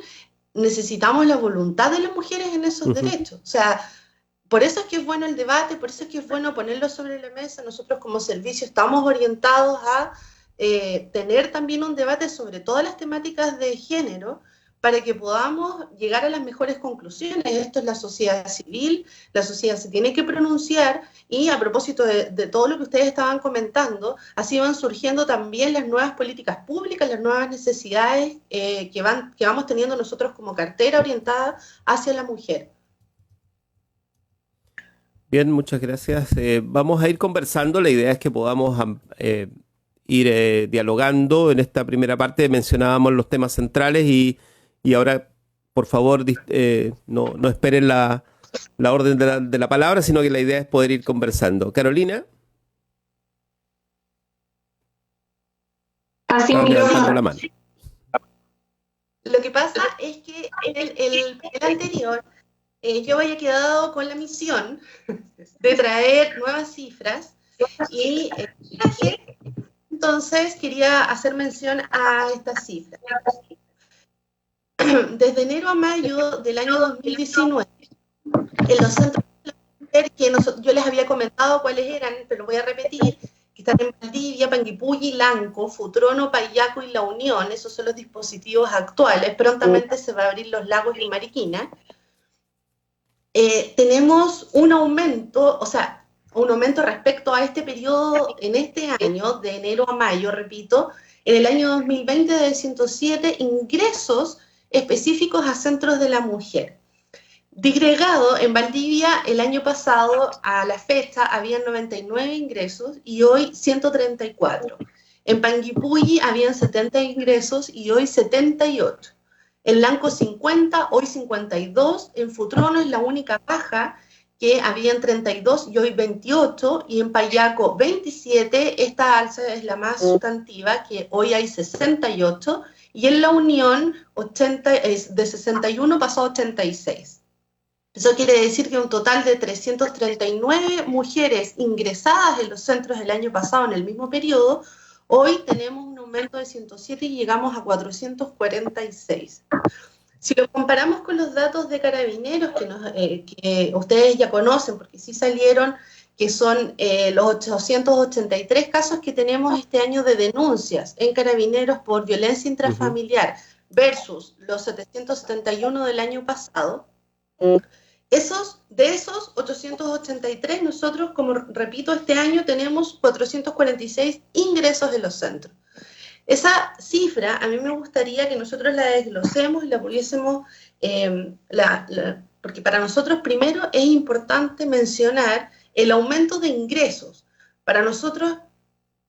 necesitamos la voluntad de las mujeres en esos derechos. O sea, por eso es que es bueno el debate, por eso es que es bueno ponerlo sobre la mesa. Nosotros como servicio estamos orientados a tener también un debate sobre todas las temáticas de género para que podamos llegar a las mejores conclusiones. Esto es la sociedad civil, la sociedad se tiene que pronunciar y a propósito de todo lo que ustedes estaban comentando, así van surgiendo también las nuevas políticas públicas, las nuevas necesidades que vamos teniendo nosotros como cartera orientada hacia la mujer. Bien, muchas gracias. Vamos a ir conversando. La idea es que podamos ir dialogando. En esta primera parte mencionábamos los temas centrales y ahora, por favor, no esperen la orden de la palabra, sino que la idea es poder ir conversando. Carolina. Así levantando la mano. Lo que pasa es que en el anterior yo había quedado con la misión de traer nuevas cifras y entonces quería hacer mención a estas cifras. Desde enero a mayo del año 2019, en los centros de la mujer, que yo les había comentado cuáles eran, pero lo voy a repetir, que están en Valdivia, Panguipulli, Lanco, Futrono, Payaco y La Unión, esos son los dispositivos actuales. Prontamente se va a abrir Los Lagos y Mariquina. Tenemos un aumento, respecto a este periodo en este año, de enero a mayo, repito, en el año 2020 de 107 ingresos específicos a centros de la mujer. Disgregado, en Valdivia el año pasado a la fecha habían 99 ingresos y hoy 134. En Panguipulli habían 70 ingresos y hoy 78. En Lanco 50, hoy 52. En Futrono es la única baja, que habían 32 y hoy 28. Y en Payaco 27, esta alza es la más sustantiva, que hoy hay 68. Y en La Unión de 61 pasó a 86. Eso quiere decir que un total de 339 mujeres ingresadas en los centros el año pasado en el mismo periodo. Hoy tenemos un aumento de 107 y llegamos a 446. Si lo comparamos con los datos de Carabineros, que ustedes ya conocen, porque sí salieron, que son los 883 casos que tenemos este año de denuncias en Carabineros por violencia intrafamiliar, versus los 771 del año pasado, de esos 883, nosotros, como repito, este año tenemos 446 ingresos en los centros. Esa cifra, a mí me gustaría que nosotros la desglosemos y la pudiésemos, porque para nosotros primero es importante mencionar el aumento de ingresos. Para nosotros,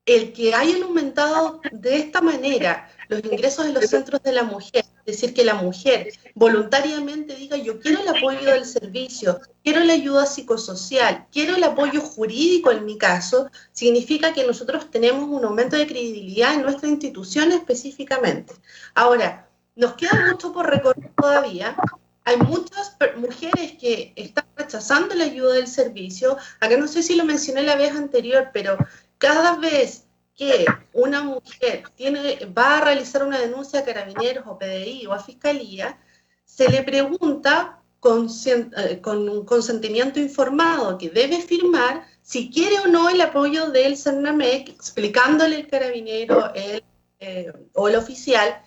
el que hayan aumentado de esta manera los ingresos en los centros de la mujer, es decir, que la mujer voluntariamente diga: yo quiero el apoyo del servicio, quiero la ayuda psicosocial, quiero el apoyo jurídico en mi caso, significa que nosotros tenemos un aumento de credibilidad en nuestra institución específicamente. Ahora, nos queda mucho por recorrer todavía. Hay muchas mujeres que están rechazando la ayuda del servicio. Acá no sé si lo mencioné la vez anterior, pero cada vez que una mujer va a realizar una denuncia a Carabineros o PDI o a Fiscalía, se le pregunta con un consentimiento informado que debe firmar si quiere o no el apoyo del CERNAMEC, explicándole el carabinero o el oficial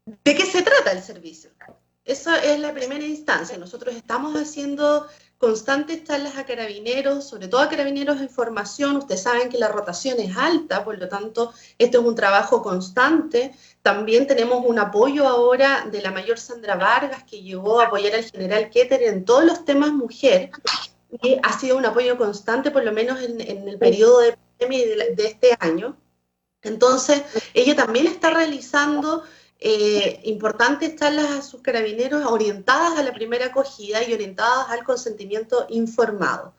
de qué se trata el servicio. Esa es la primera instancia. Nosotros estamos haciendo constantes charlas a carabineros, sobre todo a carabineros en formación. Ustedes saben que la rotación es alta, por lo tanto, esto es un trabajo constante. También tenemos un apoyo ahora de la mayor Sandra Vargas, que llegó a apoyar al general Keter en todos los temas mujer, y ha sido un apoyo constante, por lo menos en el periodo de pandemia de este año. Entonces, ella también está realizando importantes charlas a sus carabineros orientadas a la primera acogida y orientadas al consentimiento informado.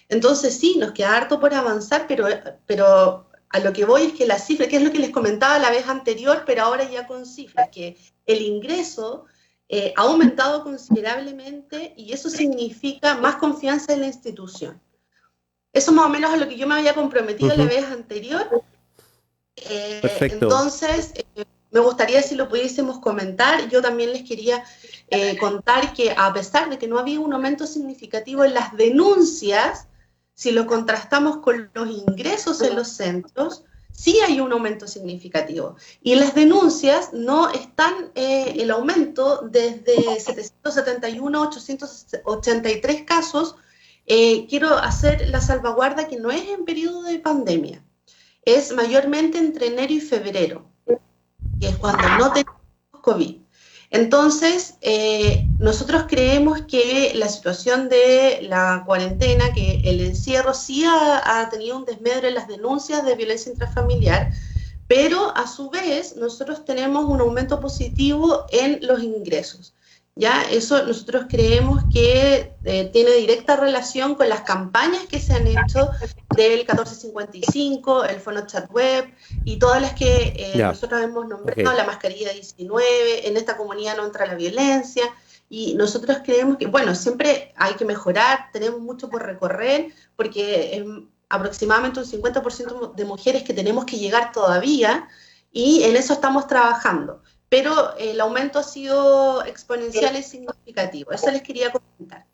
Entonces sí, nos queda harto por avanzar, pero a lo que voy es que la cifra, que es lo que les comentaba la vez anterior, pero ahora ya con cifras, que el ingreso ha aumentado considerablemente y eso significa más confianza en la institución. Eso más o menos a lo que yo me había comprometido la vez anterior. Perfecto. Entonces, me gustaría si lo pudiésemos comentar. Yo también les quería contar que a pesar de que no había un aumento significativo en las denuncias, si lo contrastamos con los ingresos en los centros, sí hay un aumento significativo. Y las denuncias no están, el aumento desde 771 a 883 casos, quiero hacer la salvaguarda que no es en periodo de pandemia, es mayormente entre enero y febrero, que es cuando no tenemos COVID. Entonces, nosotros creemos que la situación de la cuarentena, que el encierro sí ha tenido un desmedro en las denuncias de violencia intrafamiliar, pero a su vez nosotros tenemos un aumento positivo en los ingresos. ¿Ya? Eso nosotros creemos que tiene directa relación con las campañas que se han hecho del 1455, el Fono Chat Web y todas las que nosotros hemos nombrado, la mascarilla 19, en esta comunidad no entra la violencia, y nosotros creemos que, bueno, siempre hay que mejorar, tenemos mucho por recorrer, porque es aproximadamente un 50% de mujeres que tenemos que llegar todavía, y en eso estamos trabajando. Pero el aumento ha sido exponencial y significativo. Eso les quería comentar.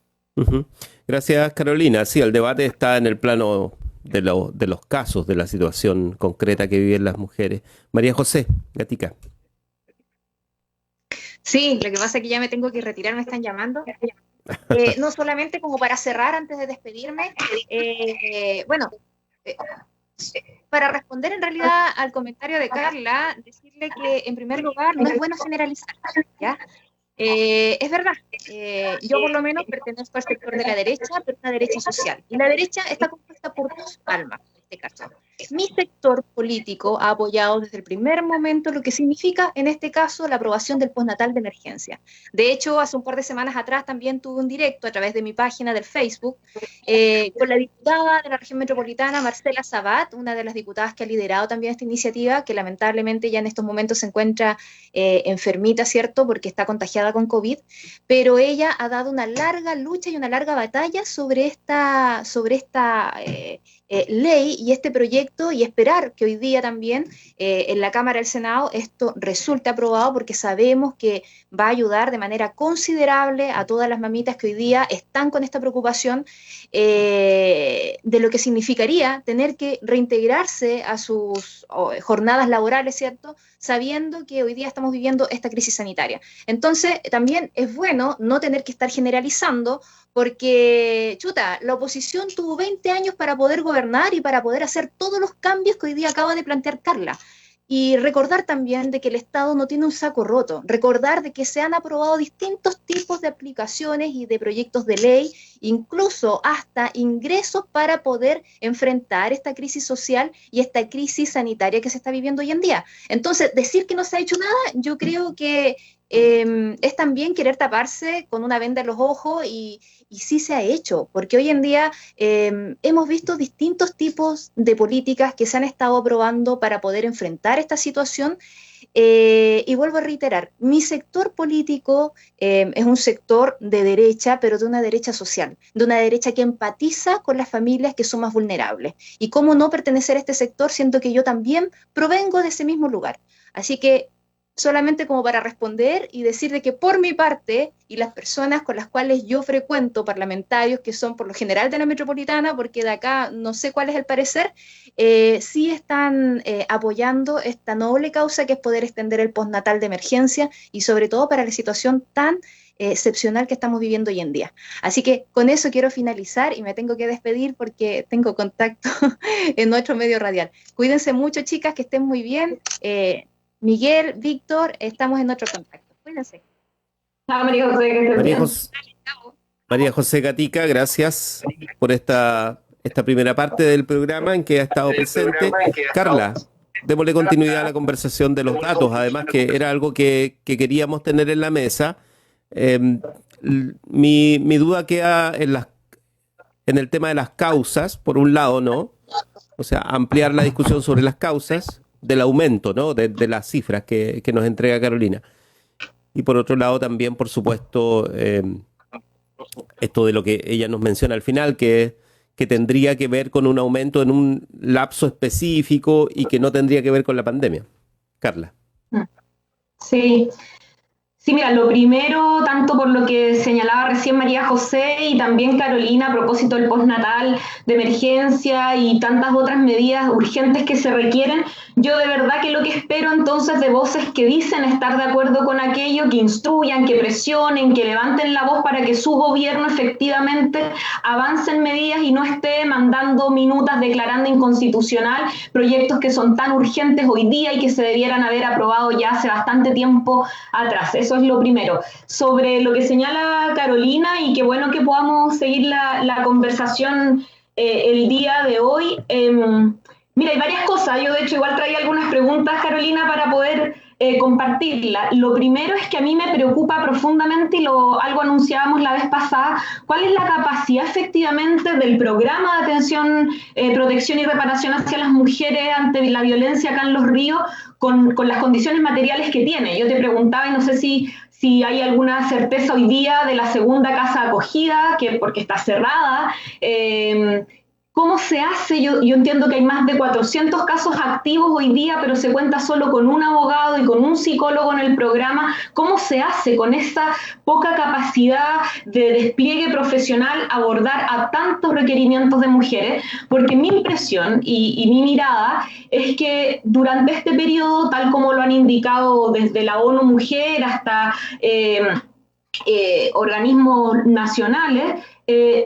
Gracias, Carolina. Sí, el debate está en el plano de los casos, de la situación concreta que viven las mujeres. María José Gatica. Sí, lo que pasa es que ya me tengo que retirar, me están llamando. No solamente como para cerrar antes de despedirme, para responder en realidad al comentario de Carla, decirle que en primer lugar no es bueno generalizar, ¿ya? Es verdad, yo por lo menos pertenezco al sector de la derecha, pero una derecha social. Y la derecha está compuesta por dos almas, en este caso. Mi sector político ha apoyado desde el primer momento lo que significa, en este caso, la aprobación del postnatal de emergencia. De hecho, hace un par de semanas atrás también tuve un directo a través de mi página del Facebook con la diputada de la región metropolitana, Marcela Sabat, una de las diputadas que ha liderado también esta iniciativa, que lamentablemente ya en estos momentos se encuentra enfermita, ¿cierto?, porque está contagiada con COVID, pero ella ha dado una larga lucha y una larga batalla sobre esta ley y este proyecto, y esperar que hoy día también en la Cámara del Senado esto resulte aprobado, porque sabemos que va a ayudar de manera considerable a todas las mamitas que hoy día están con esta preocupación de lo que significaría tener que reintegrarse a sus jornadas laborales, ¿cierto?, sabiendo que hoy día estamos viviendo esta crisis sanitaria. Entonces, también es bueno no tener que estar generalizando, porque, la oposición tuvo 20 años para poder gobernar y para poder hacer todos los cambios que hoy día acaba de plantear Carla. Y recordar también de que el Estado no tiene un saco roto, recordar de que se han aprobado distintos tipos de aplicaciones y de proyectos de ley, incluso hasta ingresos para poder enfrentar esta crisis social y esta crisis sanitaria que se está viviendo hoy en día. Entonces, decir que no se ha hecho nada, yo creo que es también querer taparse con una venda en los ojos, y sí se ha hecho, porque hoy en día hemos visto distintos tipos de políticas que se han estado aprobando para poder enfrentar esta situación, y vuelvo a reiterar, mi sector político es un sector de derecha, pero de una derecha social, de una derecha que empatiza con las familias que son más vulnerables. Y cómo no pertenecer a este sector, siento que yo también provengo de ese mismo lugar. Así que solamente como para responder y decir de que por mi parte y las personas con las cuales yo frecuento, parlamentarios que son por lo general de la metropolitana, porque de acá no sé cuál es el parecer, sí están apoyando esta noble causa que es poder extender el postnatal de emergencia, y sobre todo para la situación tan excepcional que estamos viviendo hoy en día. Así que con eso quiero finalizar y me tengo que despedir porque tengo contacto en nuestro medio radial. Cuídense mucho, chicas, que estén muy bien. Miguel, Víctor, estamos en otro contacto. Cuídense. Chao, María José, que estés bien. María José Gatica, gracias por esta primera parte del programa en que ha estado presente. Carla, démosle continuidad a la conversación de los datos, además que era algo que queríamos tener en la mesa. Mi duda queda en el tema de las causas, por un lado, ¿no? O sea, ampliar la discusión sobre las causas del aumento, ¿no? De las cifras que nos entrega Carolina. Y por otro lado también, por supuesto, esto de lo que ella nos menciona al final, que tendría que ver con un aumento en un lapso específico y que no tendría que ver con la pandemia. Carla. Sí. Sí, mira, lo primero, tanto por lo que señalaba recién María José y también Carolina a propósito del postnatal, de emergencia y tantas otras medidas urgentes que se requieren, yo de verdad que lo que espero entonces de voces que dicen estar de acuerdo con aquello, que instruyan, que presionen, que levanten la voz para que su gobierno efectivamente avance en medidas y no esté mandando minutas declarando inconstitucional proyectos que son tan urgentes hoy día y que se debieran haber aprobado ya hace bastante tiempo atrás. Eso es lo primero. Sobre lo que señala Carolina, y qué bueno que podamos seguir la conversación el día de hoy. Mira, hay varias cosas. Yo, de hecho, igual traía algunas preguntas, Carolina, para poder compartirla. Lo primero es que a mí me preocupa profundamente, y algo anunciábamos la vez pasada, cuál es la capacidad efectivamente del programa de atención, protección y reparación hacia las mujeres ante la violencia acá en Los Ríos, con las condiciones materiales que tiene. Yo te preguntaba, y no sé si hay alguna certeza hoy día de la segunda casa de acogida, porque está cerrada. ¿Cómo se hace? Yo entiendo que hay más de 400 casos activos hoy día, pero se cuenta solo con un abogado y con un psicólogo en el programa. ¿Cómo se hace con esa poca capacidad de despliegue profesional abordar a tantos requerimientos de mujeres? Porque mi impresión y mi mirada es que durante este periodo, tal como lo han indicado desde la ONU Mujer hasta organismos nacionales,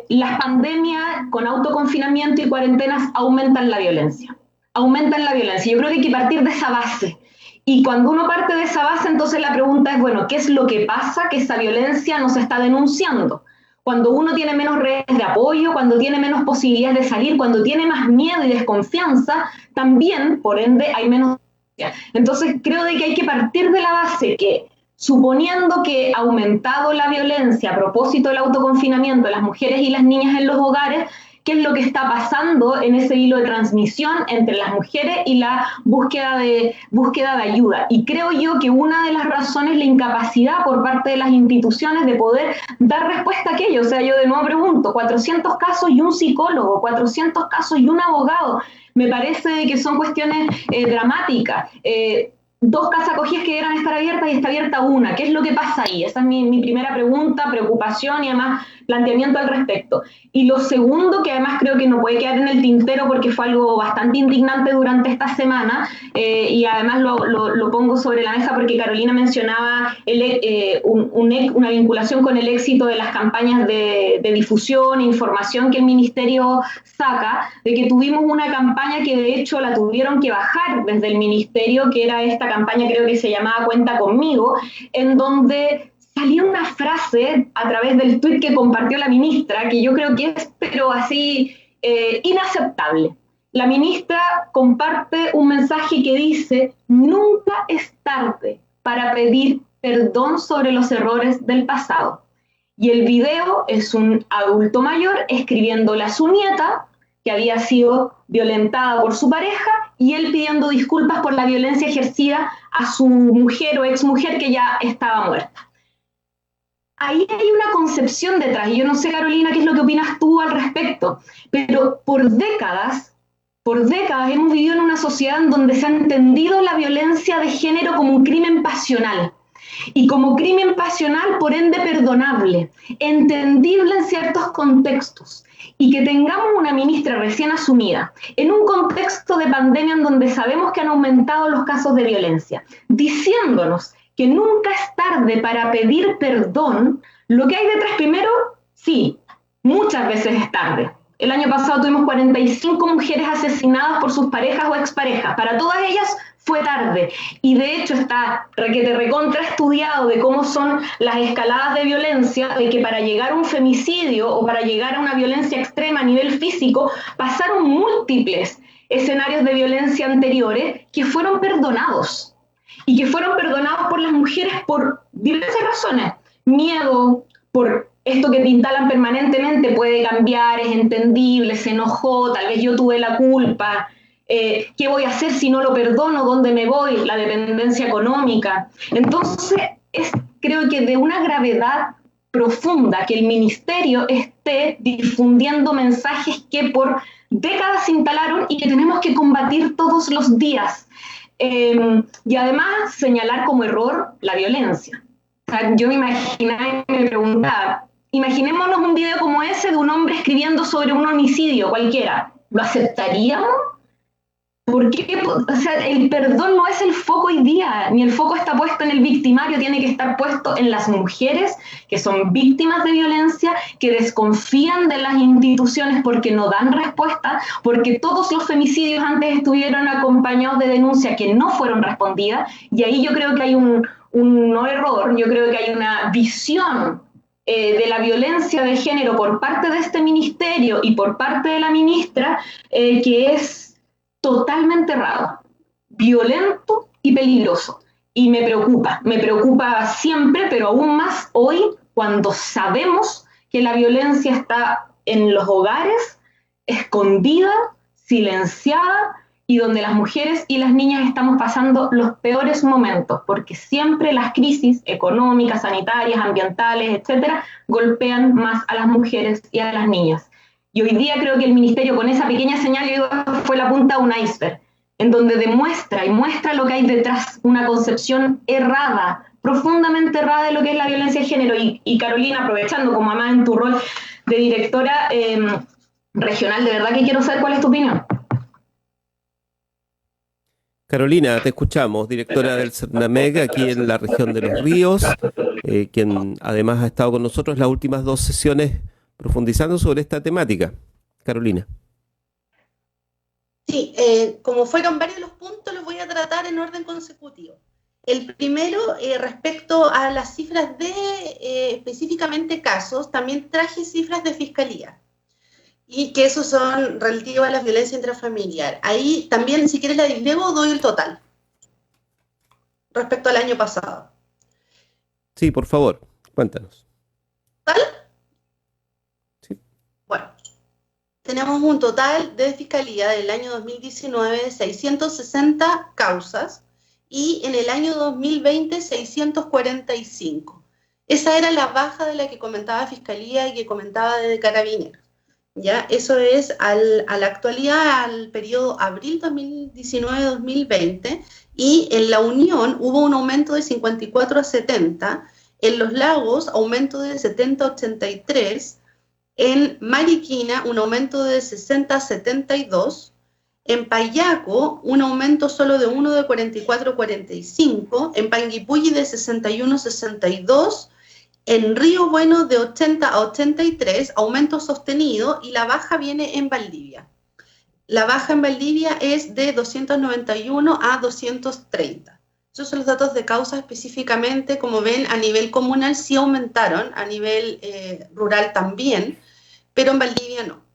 las pandemias con autoconfinamiento y cuarentenas aumentan la violencia. Yo creo que hay que partir de esa base. Y cuando uno parte de esa base, entonces la pregunta es, bueno, ¿qué es lo que pasa que esa violencia no se está denunciando? Cuando uno tiene menos redes de apoyo, cuando tiene menos posibilidades de salir, cuando tiene más miedo y desconfianza, también, por ende, hay menos violencia. Entonces creo de que hay que partir de la base que, suponiendo que ha aumentado la violencia a propósito del autoconfinamiento de las mujeres y las niñas en los hogares, ¿qué es lo que está pasando en ese hilo de transmisión entre las mujeres y la búsqueda de ayuda? Y creo yo que una de las razones es la incapacidad por parte de las instituciones de poder dar respuesta a aquello. O sea, yo de nuevo pregunto, 400 casos y un psicólogo, 400 casos y un abogado, me parece que son cuestiones dramáticas. 2 casas acogidas que deberán estar abiertas y está abierta una. ¿Qué es lo que pasa ahí? Esa es mi primera pregunta, preocupación y además planteamiento al respecto. Y lo segundo, que además creo que no puede quedar en el tintero porque fue algo bastante indignante durante esta semana, y además lo pongo sobre la mesa porque Carolina mencionaba una vinculación con el éxito de las campañas de difusión e información que el Ministerio saca, de que tuvimos una campaña que de hecho la tuvieron que bajar desde el Ministerio, que era esta campaña, creo que se llamaba Cuenta Conmigo, en donde salió una frase a través del tuit que compartió la ministra, que yo creo que es, pero así, inaceptable. La ministra comparte un mensaje que dice: nunca es tarde para pedir perdón sobre los errores del pasado. Y el video es un adulto mayor escribiéndole a su nieta, que había sido violentada por su pareja, y él pidiendo disculpas por la violencia ejercida a su mujer o exmujer que ya estaba muerta. Ahí hay una concepción detrás, y yo no sé, Carolina, qué es lo que opinas tú al respecto, pero por décadas hemos vivido en una sociedad en donde se ha entendido la violencia de género como un crimen pasional, y como crimen pasional, por ende, perdonable, entendible en ciertos contextos. Y que tengamos una ministra recién asumida, en un contexto de pandemia en donde sabemos que han aumentado los casos de violencia, diciéndonos que nunca es tarde para pedir perdón, lo que hay detrás, primero, sí, muchas veces es tarde. El año pasado tuvimos 45 mujeres asesinadas por sus parejas o exparejas. Para todas ellas fue tarde. Y de hecho está recontra estudiado de cómo son las escaladas de violencia, de que para llegar a un femicidio o para llegar a una violencia extrema a nivel físico, pasaron múltiples escenarios de violencia anteriores que fueron perdonados. Y que fueron perdonados por las mujeres por diversas razones. Miedo, por esto que te instalan permanentemente puede cambiar, es entendible, se enojó, tal vez yo tuve la culpa, ¿qué voy a hacer si no lo perdono? ¿Dónde me voy? La dependencia económica. Entonces, creo que de una gravedad profunda que el ministerio esté difundiendo mensajes que por décadas se instalaron y que tenemos que combatir todos los días. Y además señalar como error la violencia. O sea, yo me imaginaba y me preguntaba, imaginémonos un video como ese de un hombre escribiendo sobre un homicidio cualquiera. ¿Lo aceptaríamos? ¿Por qué? O sea, el perdón no es el foco hoy día, ni el foco está puesto en el victimario, tiene que estar puesto en las mujeres que son víctimas de violencia, que desconfían de las instituciones porque no dan respuesta, porque todos los femicidios antes estuvieron acompañados de denuncias que no fueron respondidas, y ahí yo creo que hay un no error, yo creo que hay una visión de la violencia de género por parte de este ministerio y por parte de la ministra que es totalmente errado, violento y peligroso. Y me preocupa siempre, pero aún más hoy, cuando sabemos que la violencia está en los hogares, escondida, silenciada, y donde las mujeres y las niñas estamos pasando los peores momentos, porque siempre las crisis económicas, sanitarias, ambientales, etcétera, golpean más a las mujeres y a las niñas. Y hoy día creo que el ministerio, con esa pequeña señal, yo digo, fue la punta de un iceberg, en donde muestra lo que hay detrás, una concepción errada, profundamente errada de lo que es la violencia de género. Y Carolina, aprovechando como además en tu rol de directora regional, de verdad que quiero saber cuál es tu opinión. Carolina, te escuchamos, directora del CERNAMEG aquí en la región de Los Ríos, quien además ha estado con nosotros las últimas 2 sesiones profundizando sobre esta temática. Carolina. Sí, como fueron varios los puntos, los voy a tratar en orden consecutivo. El primero, respecto a las cifras de específicamente casos, también traje cifras de fiscalía, y que esos son relativos a la violencia intrafamiliar. Ahí también, si quieres la dislego, doy el total respecto al año pasado. Sí, por favor, cuéntanos. ¿Total? Sí. Bueno, tenemos un total de fiscalía del año 2019 de 660 causas y en el año 2020 645. Esa era la baja de la que comentaba Fiscalía y que comentaba de Carabineros. ¿Ya? Eso es a la actualidad, al periodo abril 2019-2020, y en La Unión hubo un aumento de 54 a 70, en Los Lagos aumento de 70 a 83, en Mariquina un aumento de 60 a 72, en Payaco un aumento solo de 1 de 44 a 45, en Panguipulli de 61 a 62, en Río Bueno de 80 a 83, aumento sostenido, y la baja viene en Valdivia. La baja en Valdivia es de 291 a 230. Esos son los datos de causa específicamente. Como ven, a nivel comunal sí aumentaron, a nivel rural también, pero en Valdivia no.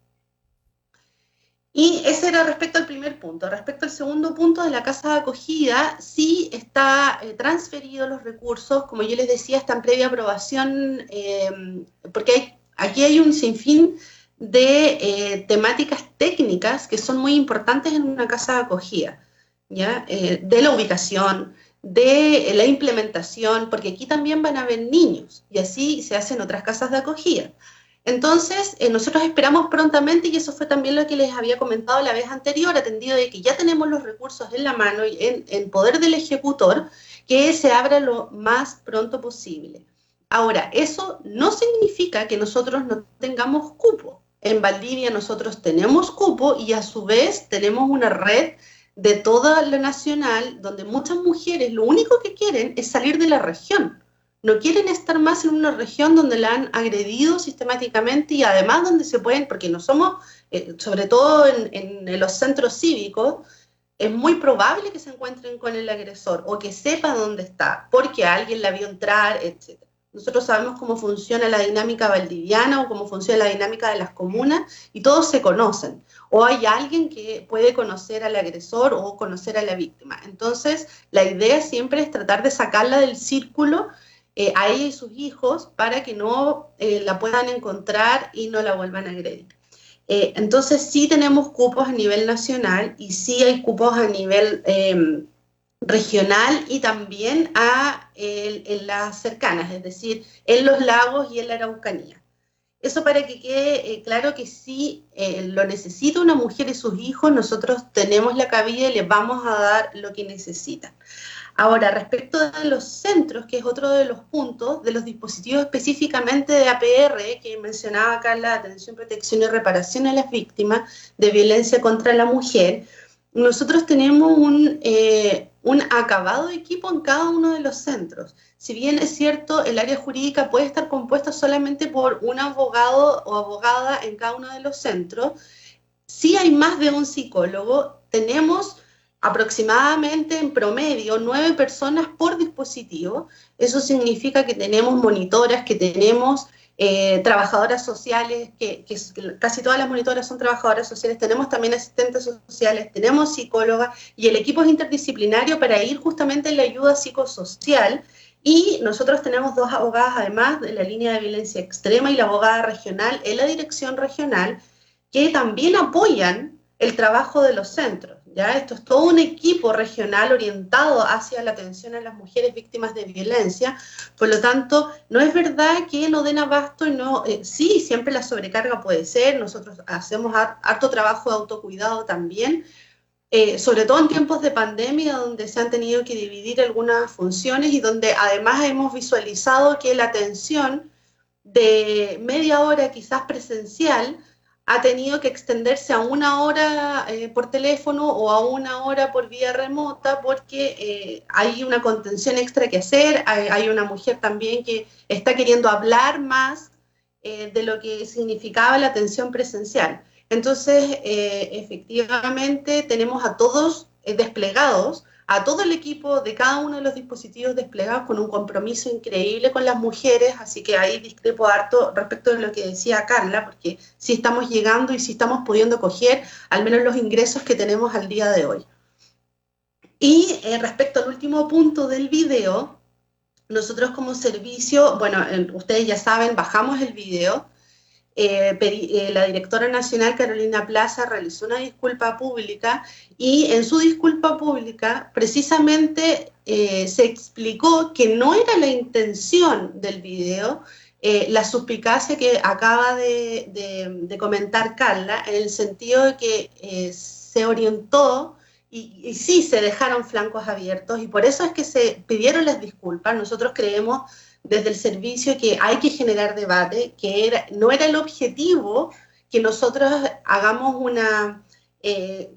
Y ese era respecto al primer punto. Respecto al segundo punto de la casa de acogida, sí está transferido los recursos, como yo les decía, está en previa aprobación, porque aquí hay un sinfín de temáticas técnicas que son muy importantes en una casa de acogida, ¿ya? De la ubicación, de la implementación, porque aquí también van a haber niños, y así se hacen otras casas de acogida. Entonces, nosotros esperamos prontamente, y eso fue también lo que les había comentado la vez anterior, atendido de que ya tenemos los recursos en la mano y en poder del ejecutor, que se abra lo más pronto posible. Ahora, eso no significa que nosotros no tengamos cupo. En Valdivia nosotros tenemos cupo y a su vez tenemos una red de toda la nacional donde muchas mujeres lo único que quieren es salir de la región. No quieren estar más en una región donde la han agredido sistemáticamente y además donde se pueden, porque no somos, sobre todo en los centros cívicos, es muy probable que se encuentren con el agresor o que sepa dónde está, porque alguien la vio entrar, etc. Nosotros sabemos cómo funciona la dinámica valdiviana o cómo funciona la dinámica de las comunas y todos se conocen. O hay alguien que puede conocer al agresor o conocer a la víctima. Entonces, la idea siempre es tratar de sacarla del círculo a ella y sus hijos para que no la puedan encontrar y no la vuelvan a agredir. Entonces sí tenemos cupos a nivel nacional y sí hay cupos a nivel regional y también en las cercanas, es decir, en los lagos y en la Araucanía. Eso para que quede claro que si lo necesita una mujer y sus hijos, nosotros tenemos la cabida y les vamos a dar lo que necesitan. Ahora, respecto de los centros, que es otro de los puntos, de los dispositivos específicamente de APR, que mencionaba acá la atención, protección y reparación a las víctimas de violencia contra la mujer, nosotros tenemos un acabado equipo en cada uno de los centros. Si bien es cierto, el área jurídica puede estar compuesta solamente por un abogado o abogada en cada uno de los centros, si hay más de un psicólogo, tenemos aproximadamente en promedio 9 personas por dispositivo. Eso significa que tenemos monitoras, que tenemos trabajadoras sociales, que casi todas las monitoras son trabajadoras sociales, tenemos también asistentes sociales, tenemos psicólogas y el equipo es interdisciplinario para ir justamente en la ayuda psicosocial. Y nosotros tenemos 2 abogadas además de la línea de violencia extrema y la abogada regional en la dirección regional que también apoyan el trabajo de los centros. ¿Ya? Esto es todo un equipo regional orientado hacia la atención a las mujeres víctimas de violencia. Por lo tanto, no es verdad que no den abasto y no, sí, siempre la sobrecarga puede ser, nosotros hacemos harto trabajo de autocuidado también, sobre todo en tiempos de pandemia donde se han tenido que dividir algunas funciones y donde además hemos visualizado que la atención de media hora quizás presencial ha tenido que extenderse a 1 hora por teléfono o a 1 hora por vía remota porque hay una contención extra que hacer, hay una mujer también que está queriendo hablar más de lo que significaba la atención presencial. Entonces, efectivamente, tenemos a todos desplegados, a todo el equipo de cada uno de los dispositivos desplegados con un compromiso increíble con las mujeres, así que ahí discrepo harto respecto de lo que decía Carla, porque sí estamos llegando y sí estamos pudiendo coger al menos los ingresos que tenemos al día de hoy. Y respecto al último punto del video, nosotros como servicio, bueno, ustedes ya saben, bajamos el video. La directora nacional Carolina Plaza realizó una disculpa pública y en su disculpa pública precisamente se explicó que no era la intención del video la suspicacia que acaba de comentar Carla, en el sentido de que se orientó y sí se dejaron flancos abiertos y por eso es que se pidieron las disculpas. Nosotros creemos desde el servicio que hay que generar debate, que no era el objetivo que nosotros hagamos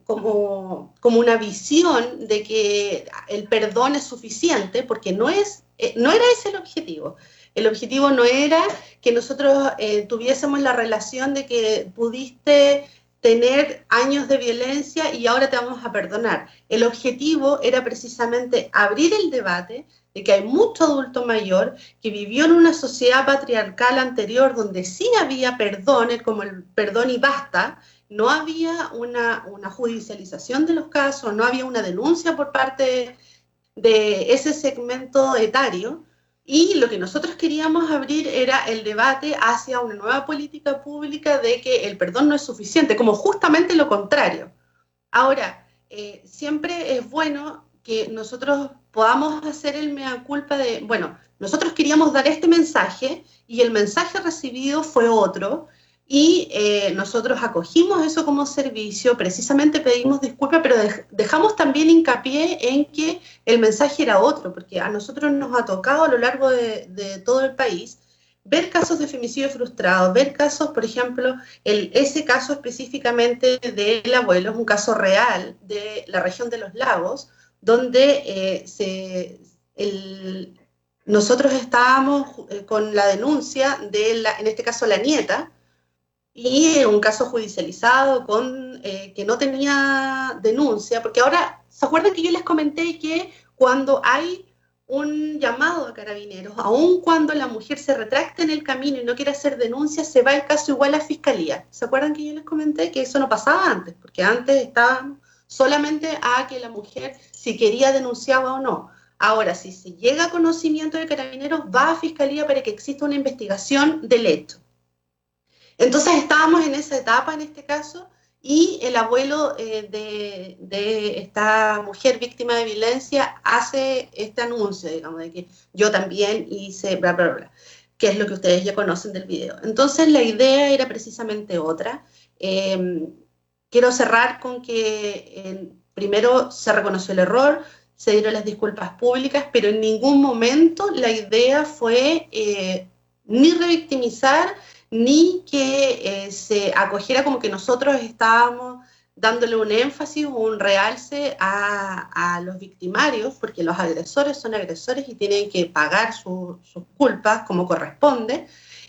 como una visión de que el perdón es suficiente, porque no era ese el objetivo. El objetivo no era que nosotros tuviésemos la relación de que pudiste tener años de violencia y ahora te vamos a perdonar. El objetivo era precisamente abrir el debate de que hay mucho adulto mayor que vivió en una sociedad patriarcal anterior donde sí había perdón, como el perdón y basta, no había una judicialización de los casos, no había una denuncia por parte de ese segmento etario, y lo que nosotros queríamos abrir era el debate hacia una nueva política pública de que el perdón no es suficiente, como justamente lo contrario. Ahora, siempre es bueno que nosotros podamos hacer el mea culpa de, bueno, nosotros queríamos dar este mensaje y el mensaje recibido fue otro y nosotros acogimos eso como servicio, precisamente pedimos disculpas, pero dejamos también hincapié en que el mensaje era otro, porque a nosotros nos ha tocado a lo largo de todo el país ver casos de femicidio frustrado, ver casos, por ejemplo, ese caso específicamente del abuelo, es un caso real de la región de los lagos, donde nosotros estábamos con la denuncia en este caso la nieta, y un caso judicializado que no tenía denuncia, porque ahora, ¿se acuerdan que yo les comenté que cuando hay un llamado a carabineros, aun cuando la mujer se retracta en el camino y no quiere hacer denuncia, se va el caso igual a fiscalía? ¿Se acuerdan que yo les comenté que eso no pasaba antes? Porque antes estábamos solamente a que la mujer si quería denunciaba o no. Ahora, si se llega a conocimiento de Carabineros, va a Fiscalía para que exista una investigación del hecho. Entonces estábamos en esa etapa en este caso, y el abuelo de esta mujer víctima de violencia hace este anuncio, digamos, de que yo también hice bla, bla, bla, que es lo que ustedes ya conocen del video. Entonces la idea era precisamente otra. Quiero cerrar con que primero se reconoció el error, se dieron las disculpas públicas, pero en ningún momento la idea fue ni revictimizar, ni que se acogiera como que nosotros estábamos dándole un énfasis o un realce a los victimarios, porque los agresores son agresores y tienen que pagar sus culpas como corresponde,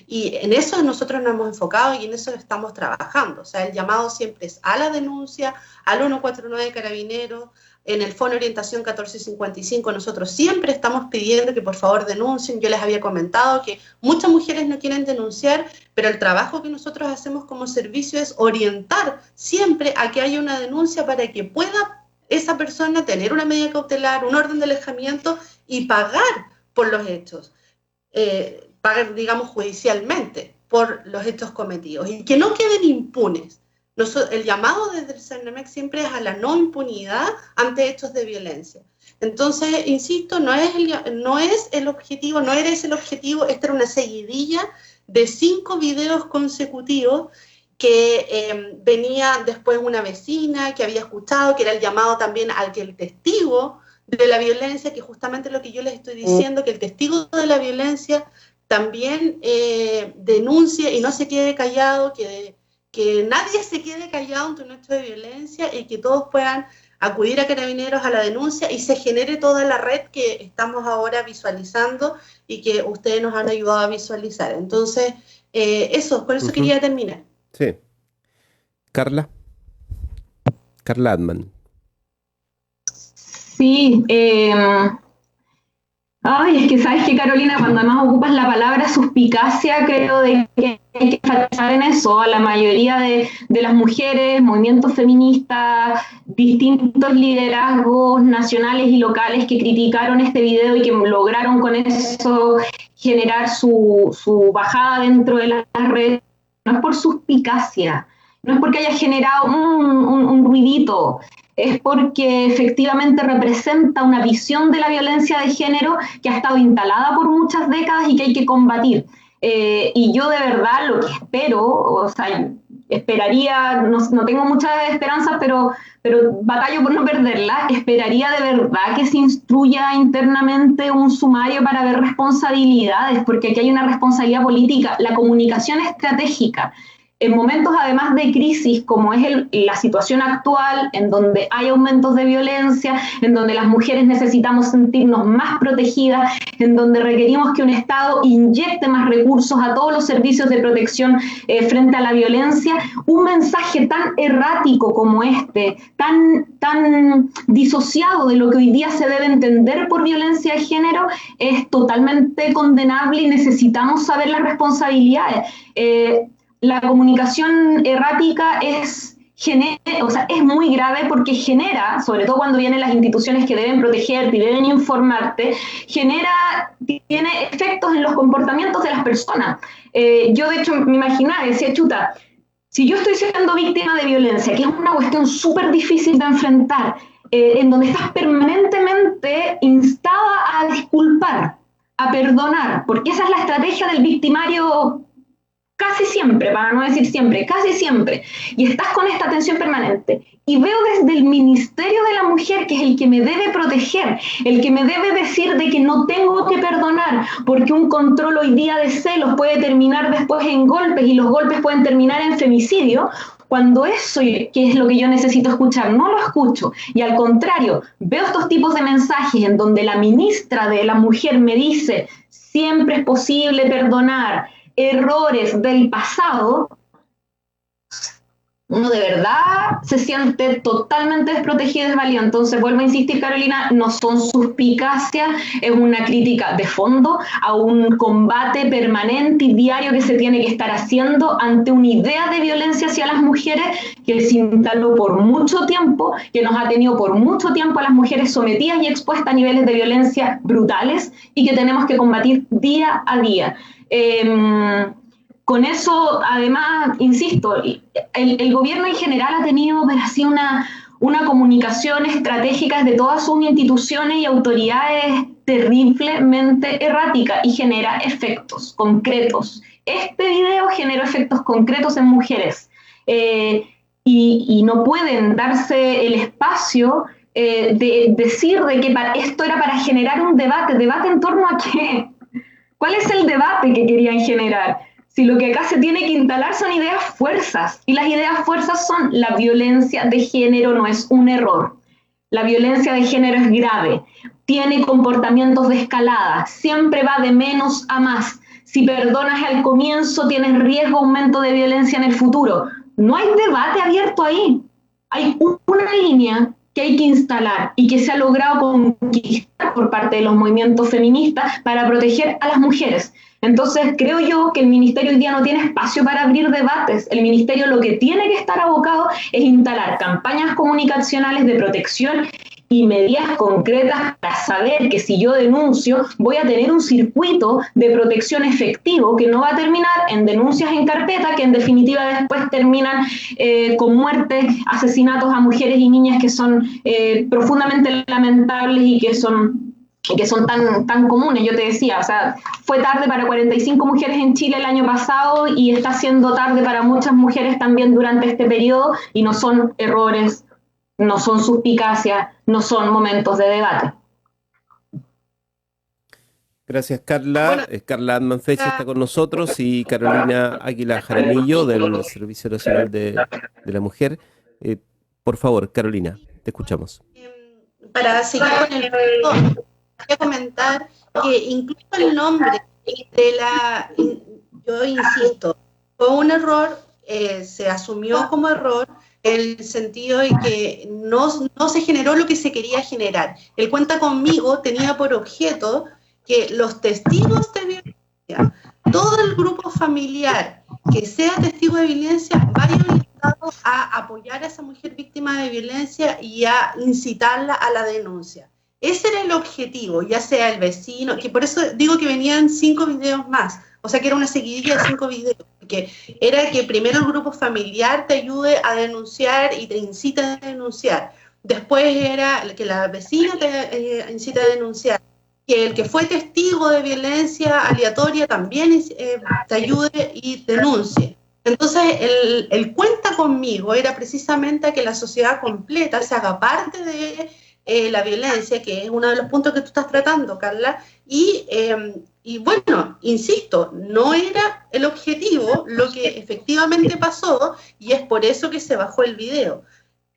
y en eso nosotros nos hemos enfocado y en eso estamos trabajando. O sea, el llamado siempre es a la denuncia, al 149 de Carabineros. En el Fono Orientación 1455 nosotros siempre estamos pidiendo que por favor denuncien. Yo les había comentado que muchas mujeres no quieren denunciar, pero el trabajo que nosotros hacemos como servicio es orientar siempre a que haya una denuncia para que pueda esa persona tener una medida cautelar, un orden de alejamiento y pagar por los hechos, pagar, digamos, judicialmente por los hechos cometidos y que no queden impunes. El llamado desde el CERNAMEC siempre es a la no impunidad ante hechos de violencia. Entonces, insisto, no es el objetivo, no era ese el objetivo, esta era una seguidilla de 5 videos consecutivos que venía después una vecina que había escuchado, que era el llamado también al que el testigo de la violencia, que justamente lo que yo les estoy diciendo, que el testigo de la violencia también denuncie y no se quede callado, que nadie se quede callado ante un hecho de violencia y que todos puedan acudir a Carabineros a la denuncia y se genere toda la red que estamos ahora visualizando y que ustedes nos han ayudado a visualizar. Entonces, con eso quería terminar. Sí. Carla Adman. Sí, es que sabes que, Carolina, cuando además ocupas la palabra suspicacia, creo de que hay que enfatizar en eso. A la mayoría de las mujeres, movimientos feministas, distintos liderazgos nacionales y locales que criticaron este video y que lograron con eso generar su bajada dentro de las redes, no es por suspicacia, no es porque haya generado un ruidito, es porque efectivamente representa una visión de la violencia de género que ha estado instalada por muchas décadas y que hay que combatir. Y yo de verdad lo que espero, o sea, esperaría, no tengo muchas esperanzas, pero batallo por no perderla, esperaría de verdad que se instruya internamente un sumario para ver responsabilidades, porque aquí hay una responsabilidad política, la comunicación estratégica. En momentos además de crisis como es la situación actual, en donde hay aumentos de violencia, en donde las mujeres necesitamos sentirnos más protegidas, en donde requerimos que un Estado inyecte más recursos a todos los servicios de protección frente a la violencia, un mensaje tan errático como este, tan disociado de lo que hoy día se debe entender por violencia de género, es totalmente condenable y necesitamos saber las responsabilidades. La comunicación errática es muy grave porque genera, sobre todo cuando vienen las instituciones que deben protegerte y deben informarte, tiene efectos en los comportamientos de las personas. Yo de hecho me imaginaba, decía, chuta, si yo estoy siendo víctima de violencia, que es una cuestión súper difícil de enfrentar, en donde estás permanentemente instada a disculpar, a perdonar, porque esa es la estrategia del victimario casi siempre, para no decir siempre, casi siempre, y estás con esta tensión permanente, y veo desde el Ministerio de la Mujer, que es el que me debe proteger, el que me debe decir de que no tengo que perdonar, porque un control hoy día de celos puede terminar después en golpes, y los golpes pueden terminar en femicidio, cuando eso, que es lo que yo necesito escuchar, no lo escucho, y al contrario, veo estos tipos de mensajes en donde la ministra de la Mujer me dice, siempre es posible perdonar, errores del pasado, uno de verdad se siente totalmente desprotegido y desvalido. Entonces, vuelvo a insistir, Carolina, no son suspicacias, es una crítica de fondo a un combate permanente y diario que se tiene que estar haciendo ante una idea de violencia hacia las mujeres que se instaló por mucho tiempo, que nos ha tenido por mucho tiempo a las mujeres sometidas y expuestas a niveles de violencia brutales y que tenemos que combatir día a día. Con eso, además, insisto, el gobierno en general ha tenido así una comunicación estratégica de todas sus instituciones y autoridades terriblemente errática y genera efectos concretos. Este video generó efectos concretos en mujeres y no pueden darse el espacio de decir de que esto era para generar un debate en torno a qué. ¿Cuál es el debate que querían generar? Si lo que acá se tiene que instalar son ideas fuerzas, y las ideas fuerzas son la violencia de género no es un error. La violencia de género es grave, tiene comportamientos de escalada, siempre va de menos a más. Si perdonas al comienzo, tienes riesgo de aumento de violencia en el futuro. No hay debate abierto ahí. Hay una línea que hay que instalar y que se ha logrado conquistar por parte de los movimientos feministas para proteger a las mujeres. Entonces, creo yo que el Ministerio hoy día no tiene espacio para abrir debates. El Ministerio lo que tiene que estar abocado es instalar campañas comunicacionales de protección y medidas concretas para saber que si yo denuncio voy a tener un circuito de protección efectivo que no va a terminar en denuncias en carpeta, que en definitiva después terminan con muertes, asesinatos a mujeres y niñas que son profundamente lamentables y que son tan comunes. Yo te decía, o sea, fue tarde para 45 mujeres en Chile el año pasado y está siendo tarde para muchas mujeres también durante este periodo, y no son errores, no son suspicacias, no son momentos de debate. Gracias, Carla. Carla Adman Fechi está con nosotros y Carolina Águila Jaramillo del Servicio Nacional de la Mujer. Por favor, Carolina, te escuchamos. Para seguir con el punto, quería comentar que incluso el nombre yo insisto, fue un error, se asumió como error en el sentido de que no se generó lo que se quería generar. El Cuenta Conmigo tenía por objeto que los testigos de violencia, todo el grupo familiar que sea testigo de violencia, vaya orientado a apoyar a esa mujer víctima de violencia y a incitarla a la denuncia. Ese era el objetivo, ya sea el vecino, que por eso digo que venían 5 videos más, o sea que era una seguidilla de 5 videos, porque era que primero el grupo familiar te ayude a denunciar y te incita a denunciar, después era que la vecina te incita a denunciar, que el que fue testigo de violencia aleatoria también te ayude y denuncie. Entonces el Cuenta Conmigo era precisamente que la sociedad completa se haga parte de la violencia, que es uno de los puntos que tú estás tratando, Carla, y bueno, insisto, no era el objetivo lo que efectivamente pasó, y es por eso que se bajó el video.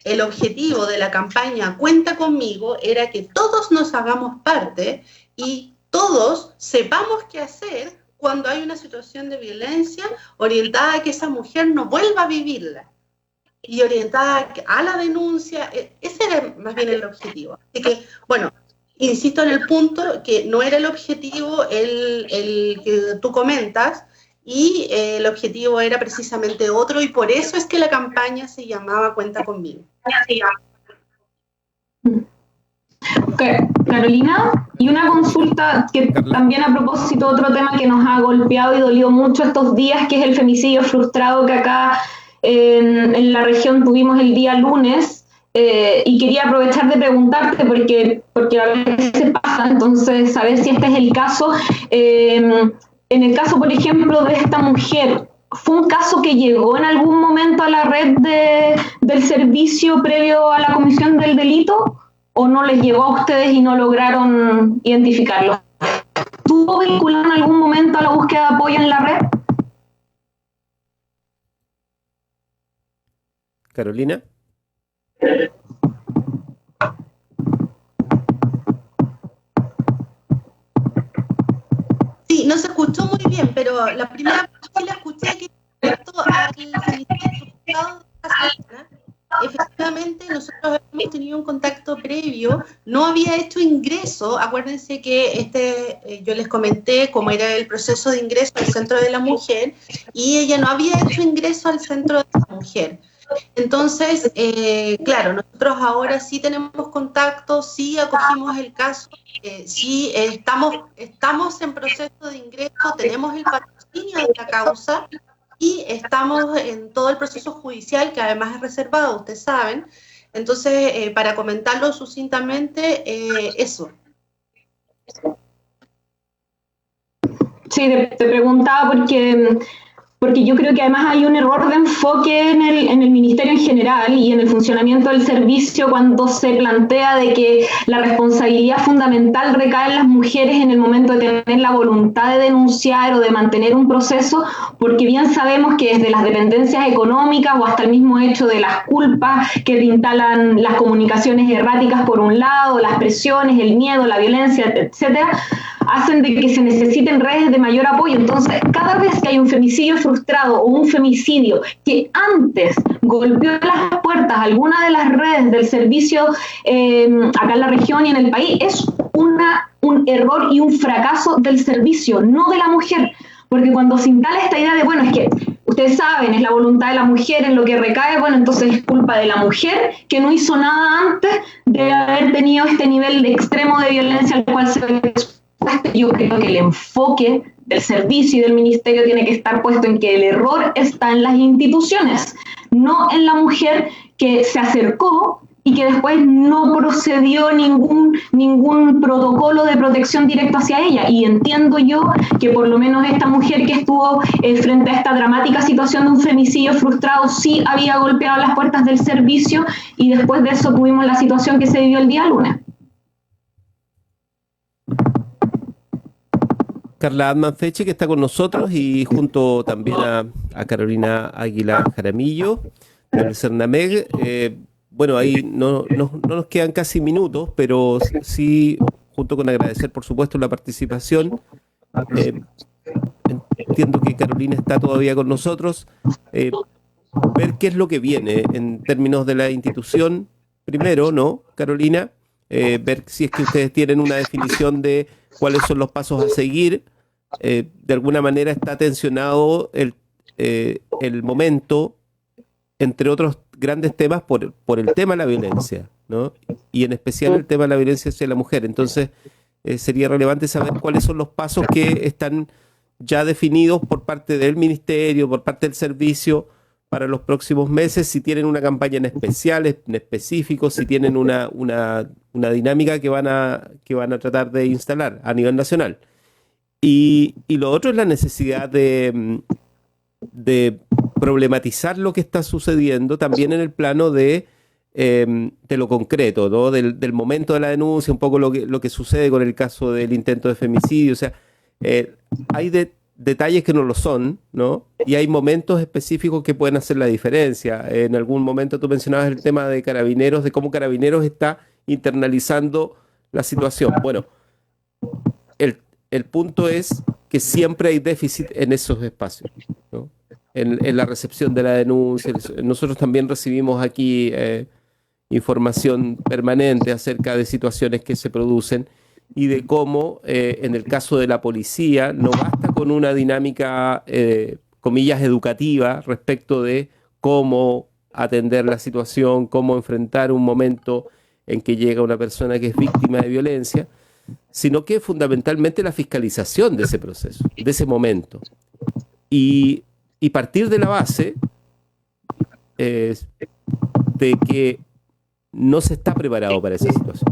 El objetivo de la campaña Cuenta Conmigo era que todos nos hagamos parte y todos sepamos qué hacer cuando hay una situación de violencia orientada a que esa mujer no vuelva a vivirla y orientada a la denuncia. Ese era más bien el objetivo. Así que, bueno, insisto en el punto que no era el objetivo el que tú comentas, y el objetivo era precisamente otro, y por eso es que la campaña se llamaba Cuenta Conmigo. Okay. Carolina, y una consulta que también a propósito de otro tema que nos ha golpeado y dolido mucho estos días, que es el femicidio frustrado que acá en la región tuvimos el día lunes, y quería aprovechar de preguntarte porque a veces pasa, entonces saber si este es el caso. En el caso, por ejemplo, de esta mujer, ¿fue un caso que llegó en algún momento a la red del servicio previo a la comisión del delito, o no les llegó a ustedes y no lograron identificarlo? ¿Estuvo vinculado en algún momento a la búsqueda de apoyo en la red? Carolina. Sí, no se escuchó muy bien, pero la primera parte la escuché, que respecto al Ministerio de semana, efectivamente nosotros hemos tenido un contacto previo, no había hecho ingreso, acuérdense que yo les comenté cómo era el proceso de ingreso al Centro de la Mujer, y ella no había hecho ingreso al Centro de la Mujer. Entonces, claro, nosotros ahora sí tenemos contacto, sí acogimos el caso, sí estamos en proceso de ingreso, tenemos el patrocinio de la causa y estamos en todo el proceso judicial, que además es reservado, ustedes saben. Entonces, para comentarlo sucintamente, eso. Sí, te preguntaba porque yo creo que además hay un error de enfoque en el Ministerio en general y en el funcionamiento del servicio cuando se plantea de que la responsabilidad fundamental recae en las mujeres en el momento de tener la voluntad de denunciar o de mantener un proceso, porque bien sabemos que desde las dependencias económicas o hasta el mismo hecho de las culpas que te instalan las comunicaciones erráticas por un lado, las presiones, el miedo, la violencia, etcétera, hacen de que se necesiten redes de mayor apoyo. Entonces, cada vez que hay un femicidio frustrado o un femicidio que antes golpeó las puertas a alguna de las redes del servicio acá en la región y en el país, es un error y un fracaso del servicio, no de la mujer. Porque cuando se instala esta idea de, bueno, es que ustedes saben, es la voluntad de la mujer en lo que recae, bueno, entonces es culpa de la mujer que no hizo nada antes de haber tenido este nivel de extremo de violencia al cual se yo creo que el enfoque del servicio y del ministerio tiene que estar puesto en que el error está en las instituciones, no en la mujer que se acercó y que después no procedió ningún protocolo de protección directo hacia ella. Y entiendo yo que por lo menos esta mujer que estuvo frente a esta dramática situación de un femicidio frustrado sí había golpeado las puertas del servicio, y después de eso tuvimos la situación que se vivió el día lunes. Carla Adman-Feche, que está con nosotros, y junto también a Carolina Águila Jaramillo del CERNAMEG. Bueno, ahí no nos quedan casi minutos, pero sí, junto con agradecer, por supuesto, la participación. Entiendo que Carolina está todavía con nosotros. Ver qué es lo que viene en términos de la institución, primero, ¿no, Carolina? Ver si es que ustedes tienen una definición de cuáles son los pasos a seguir. De alguna manera está tensionado el momento, entre otros grandes temas, por el tema de la violencia, ¿no? Y en especial el tema de la violencia hacia la mujer. Entonces, sería relevante saber cuáles son los pasos que están ya definidos por parte del Ministerio, por parte del servicio, para los próximos meses, si tienen una campaña en especial, en específico, si tienen una dinámica que van a tratar de instalar a nivel nacional. Y lo otro es la necesidad de problematizar lo que está sucediendo también en el plano de lo concreto, ¿no? Del momento de la denuncia, un poco lo que sucede con el caso del intento de femicidio. O sea, hay detalles que no lo son, ¿no? Y hay momentos específicos que pueden hacer la diferencia. En algún momento tú mencionabas el tema de Carabineros, de cómo Carabineros está internalizando la situación. Bueno, el punto es que siempre hay déficit en esos espacios, ¿no? En la recepción de la denuncia. Nosotros también recibimos aquí información permanente acerca de situaciones que se producen y de cómo en el caso de la policía no basta con una dinámica, comillas, educativa respecto de cómo atender la situación, cómo enfrentar un momento en que llega una persona que es víctima de violencia, sino que fundamentalmente la fiscalización de ese proceso, de ese momento. Y partir de la base de que no se está preparado para esa situación.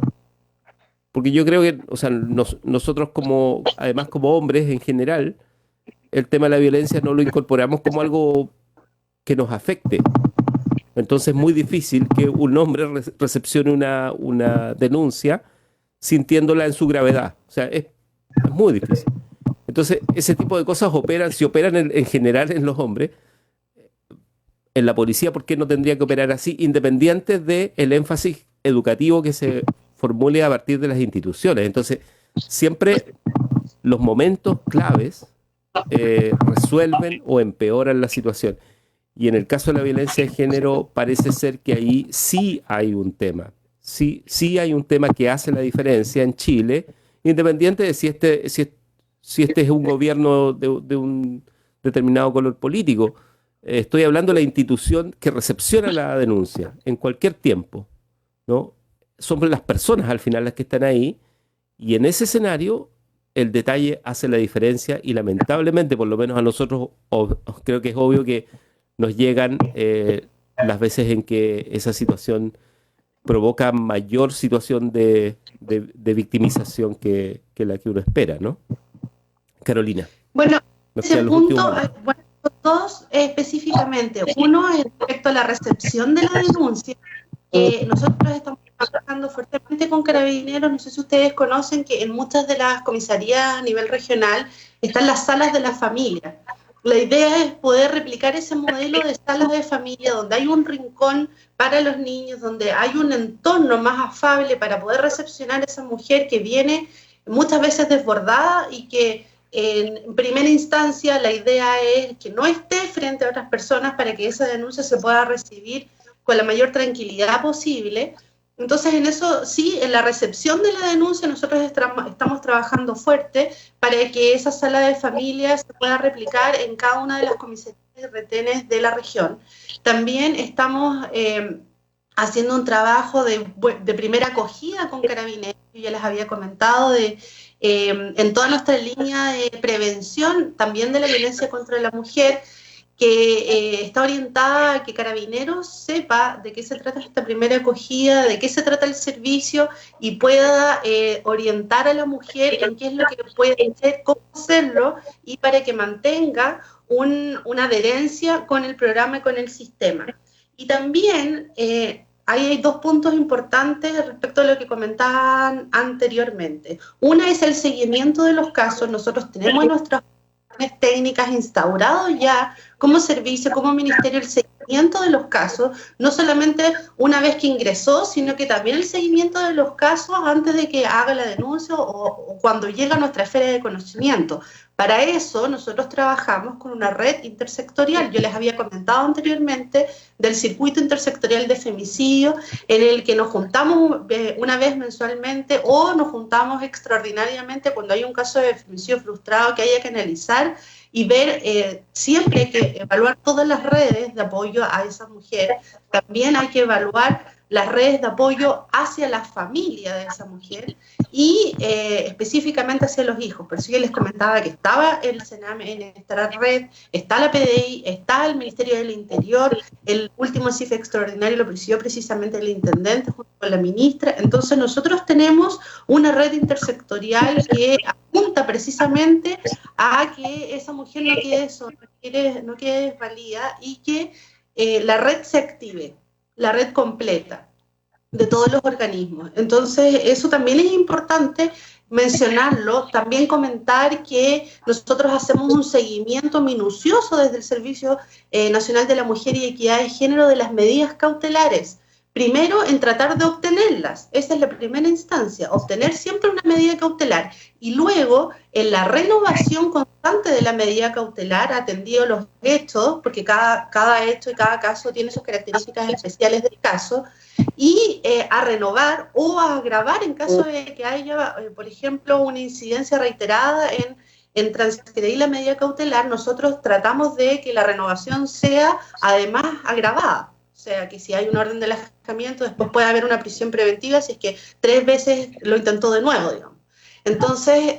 Porque yo creo que, o sea, nosotros además como hombres en general, el tema de la violencia no lo incorporamos como algo que nos afecte. Entonces es muy difícil que un hombre recepcione una denuncia sintiéndola en su gravedad. O sea, es muy difícil. Entonces, ese tipo de cosas si operan en general en los hombres, en la policía, ¿por qué no tendría que operar así? Independiente del énfasis educativo que se formule a partir de las instituciones. Entonces, siempre los momentos claves resuelven o empeoran la situación. Y en el caso de la violencia de género parece ser que ahí sí hay un tema. Sí hay un tema que hace la diferencia en Chile, independiente de si este es un gobierno de un determinado color político. Estoy hablando de la institución que recepciona la denuncia en cualquier tiempo, ¿no? Son las personas al final las que están ahí, y en ese escenario el detalle hace la diferencia, y lamentablemente, por lo menos a nosotros, creo que es obvio que nos llegan las veces en que esa situación provoca mayor situación de victimización que la que uno espera, ¿no? Carolina. Bueno, nos ese quedan los punto, últimos- bueno, dos específicamente. Uno es respecto a la recepción de la denuncia. Nosotros estamos trabajando fuertemente con Carabineros. No sé si ustedes conocen que en muchas de las comisarías a nivel regional están las salas de la familia. La idea es poder replicar ese modelo de salas de familia donde hay un rincón para los niños, donde hay un entorno más afable para poder recepcionar a esa mujer que viene muchas veces desbordada y que en primera instancia la idea es que no esté frente a otras personas para que esa denuncia se pueda recibir con la mayor tranquilidad posible. Entonces, en eso sí, en la recepción de la denuncia nosotros estamos trabajando fuerte para que esa sala de familia se pueda replicar en cada una de las comisarías y retenes de la región. También estamos haciendo un trabajo de primera acogida con Carabineros, yo ya les había comentado, en toda nuestra línea de prevención también de la violencia contra la mujer, que está orientada a que Carabineros sepa de qué se trata esta primera acogida, de qué se trata el servicio y pueda orientar a la mujer en qué es lo que puede hacer, cómo hacerlo, y para que mantenga una adherencia con el programa y con el sistema. Y también ahí hay dos puntos importantes respecto a lo que comentaban anteriormente. Una es el seguimiento de los casos. Nosotros tenemos nuestras técnicas instaurados ya como servicio, como ministerio, el seguimiento de los casos, no solamente una vez que ingresó, sino que también el seguimiento de los casos antes de que haga la denuncia o cuando llega a nuestra esfera de conocimiento. Para eso nosotros trabajamos con una red intersectorial. Yo les había comentado anteriormente del circuito intersectorial de femicidio, en el que nos juntamos una vez mensualmente o nos juntamos extraordinariamente cuando hay un caso de femicidio frustrado que haya que analizar y ver, siempre hay que evaluar todas las redes de apoyo a esa mujer. También hay que evaluar las redes de apoyo hacia la familia de esa mujer y específicamente hacia los hijos. Por eso yo les comentaba que estaba el Sename en esta red, está la PDI, está el Ministerio del Interior, el último CIF extraordinario lo presidió precisamente el intendente junto con la ministra. Entonces nosotros tenemos una red intersectorial que apunta precisamente a que esa mujer no quede sola, no quede desvalida y que la red se active, la red completa de todos los organismos. Entonces, eso también es importante mencionarlo, también comentar que nosotros hacemos un seguimiento minucioso desde el Servicio Nacional de la Mujer y Equidad de Género de las medidas cautelares. Primero, en tratar de obtenerlas, esa es la primera instancia, obtener siempre una medida cautelar, y luego en la renovación constante de la medida cautelar, atendido los hechos, porque cada hecho y cada caso tiene sus características especiales del caso, y a renovar o a agravar en caso de que haya, por ejemplo, una incidencia reiterada en transgredir la medida cautelar. Nosotros tratamos de que la renovación sea además agravada. O sea, que si hay un orden de alejamiento, después puede haber una prisión preventiva si es que 3 veces lo intentó de nuevo, digamos. Entonces,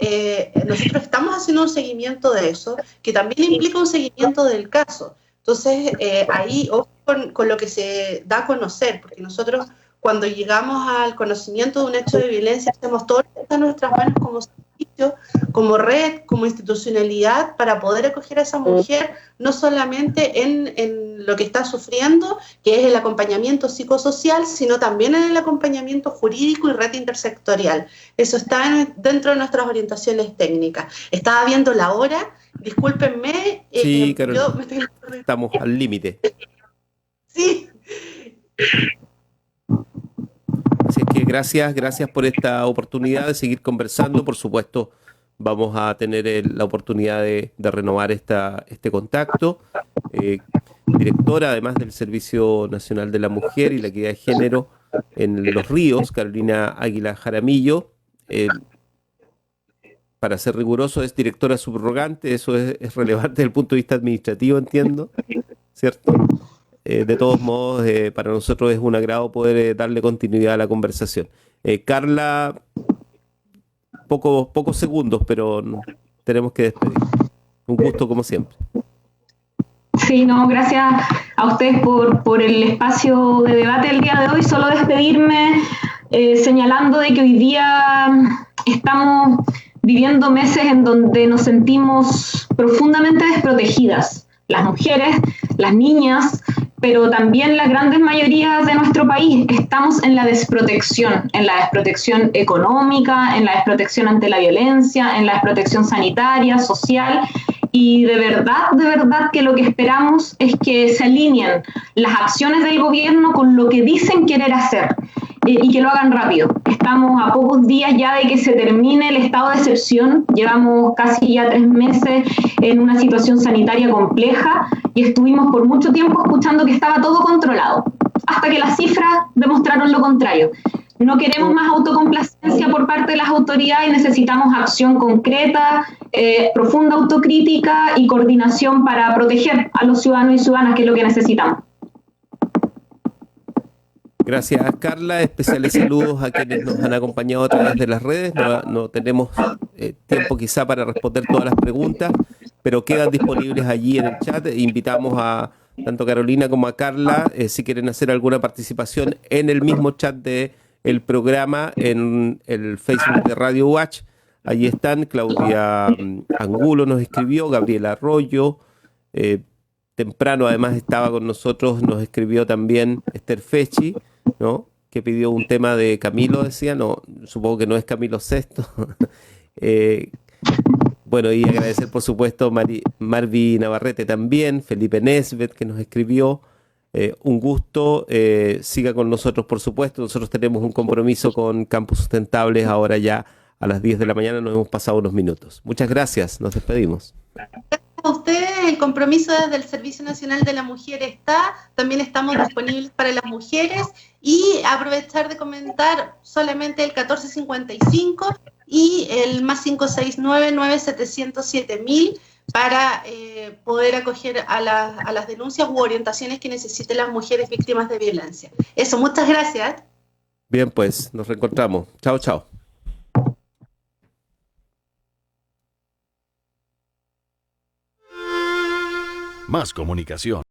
nosotros estamos haciendo un seguimiento de eso, que también implica un seguimiento del caso. Entonces, ahí, ojo con lo que se da a conocer, porque nosotros, cuando llegamos al conocimiento de un hecho de violencia, hacemos todo lo que está en nuestras manos como servicio, como red, como institucionalidad, para poder acoger a esa mujer, no solamente en lo que está sufriendo, que es el acompañamiento psicosocial, sino también en el acompañamiento jurídico y red intersectorial. Eso está dentro de nuestras orientaciones técnicas. Estaba viendo la hora, discúlpenme. Sí, Carolina, estamos al límite. Sí. Así es que gracias por esta oportunidad de seguir conversando. Por supuesto, vamos a tener la oportunidad de renovar este contacto. directora además del Servicio Nacional de la Mujer y la Equidad de Género en Los Ríos, Carolina Águila Jaramillo. Para ser riguroso, es directora subrogante, eso es relevante desde el punto de vista administrativo, entiendo, ¿cierto? De todos modos, para nosotros es un agrado poder darle continuidad a la conversación. Carla, pocos segundos, pero tenemos que despedir. Un gusto como siempre. Sí, no, gracias a ustedes por el espacio de debate el día de hoy. Solo despedirme señalando de que hoy día estamos viviendo meses en donde nos sentimos profundamente desprotegidas. Las mujeres, las niñas, pero también las grandes mayorías de nuestro país estamos en la desprotección económica, en la desprotección ante la violencia, en la desprotección sanitaria, social, y de verdad que lo que esperamos es que se alineen las acciones del gobierno con lo que dicen querer hacer y que lo hagan rápido. Estamos a pocos días ya de que se termine el estado de excepción, llevamos casi ya 3 meses en una situación sanitaria compleja y estuvimos por mucho tiempo escuchando que estaba todo controlado, hasta que las cifras demostraron lo contrario. No queremos más autocomplacencia por parte de las autoridades y necesitamos acción concreta, profunda autocrítica y coordinación para proteger a los ciudadanos y ciudadanas, que es lo que necesitamos. Gracias, Carla. Especiales saludos a quienes nos han acompañado a través de las redes. No tenemos tiempo quizá para responder todas las preguntas, pero quedan disponibles allí en el chat. Invitamos a tanto a Carolina como a Carla, si quieren hacer alguna participación en el mismo chat del programa, en el Facebook de Radio Watch. Allí están. Claudia Angulo nos escribió, Gabriela Arroyo. Temprano además estaba con nosotros, nos escribió también Esther Fechi, ¿no? Que pidió un tema de Camilo, decía, no, supongo que no es Camilo VI. Bueno, y agradecer por supuesto Marvi Navarrete también, Felipe Nesbet que nos escribió. Un gusto, siga con nosotros por supuesto, nosotros tenemos un compromiso con Campus Sustentables ahora ya a las 10 de la mañana, nos hemos pasado unos minutos. Muchas gracias, nos despedimos. A ustedes, el compromiso desde el Servicio Nacional de la Mujer está, también estamos disponibles para las mujeres y aprovechar de comentar solamente el 1455 y el más 569-9707-1000 para poder acoger a las denuncias u orientaciones que necesiten las mujeres víctimas de violencia. Eso, muchas gracias. Bien, pues, nos reencontramos. Chao, chao. Más comunicación.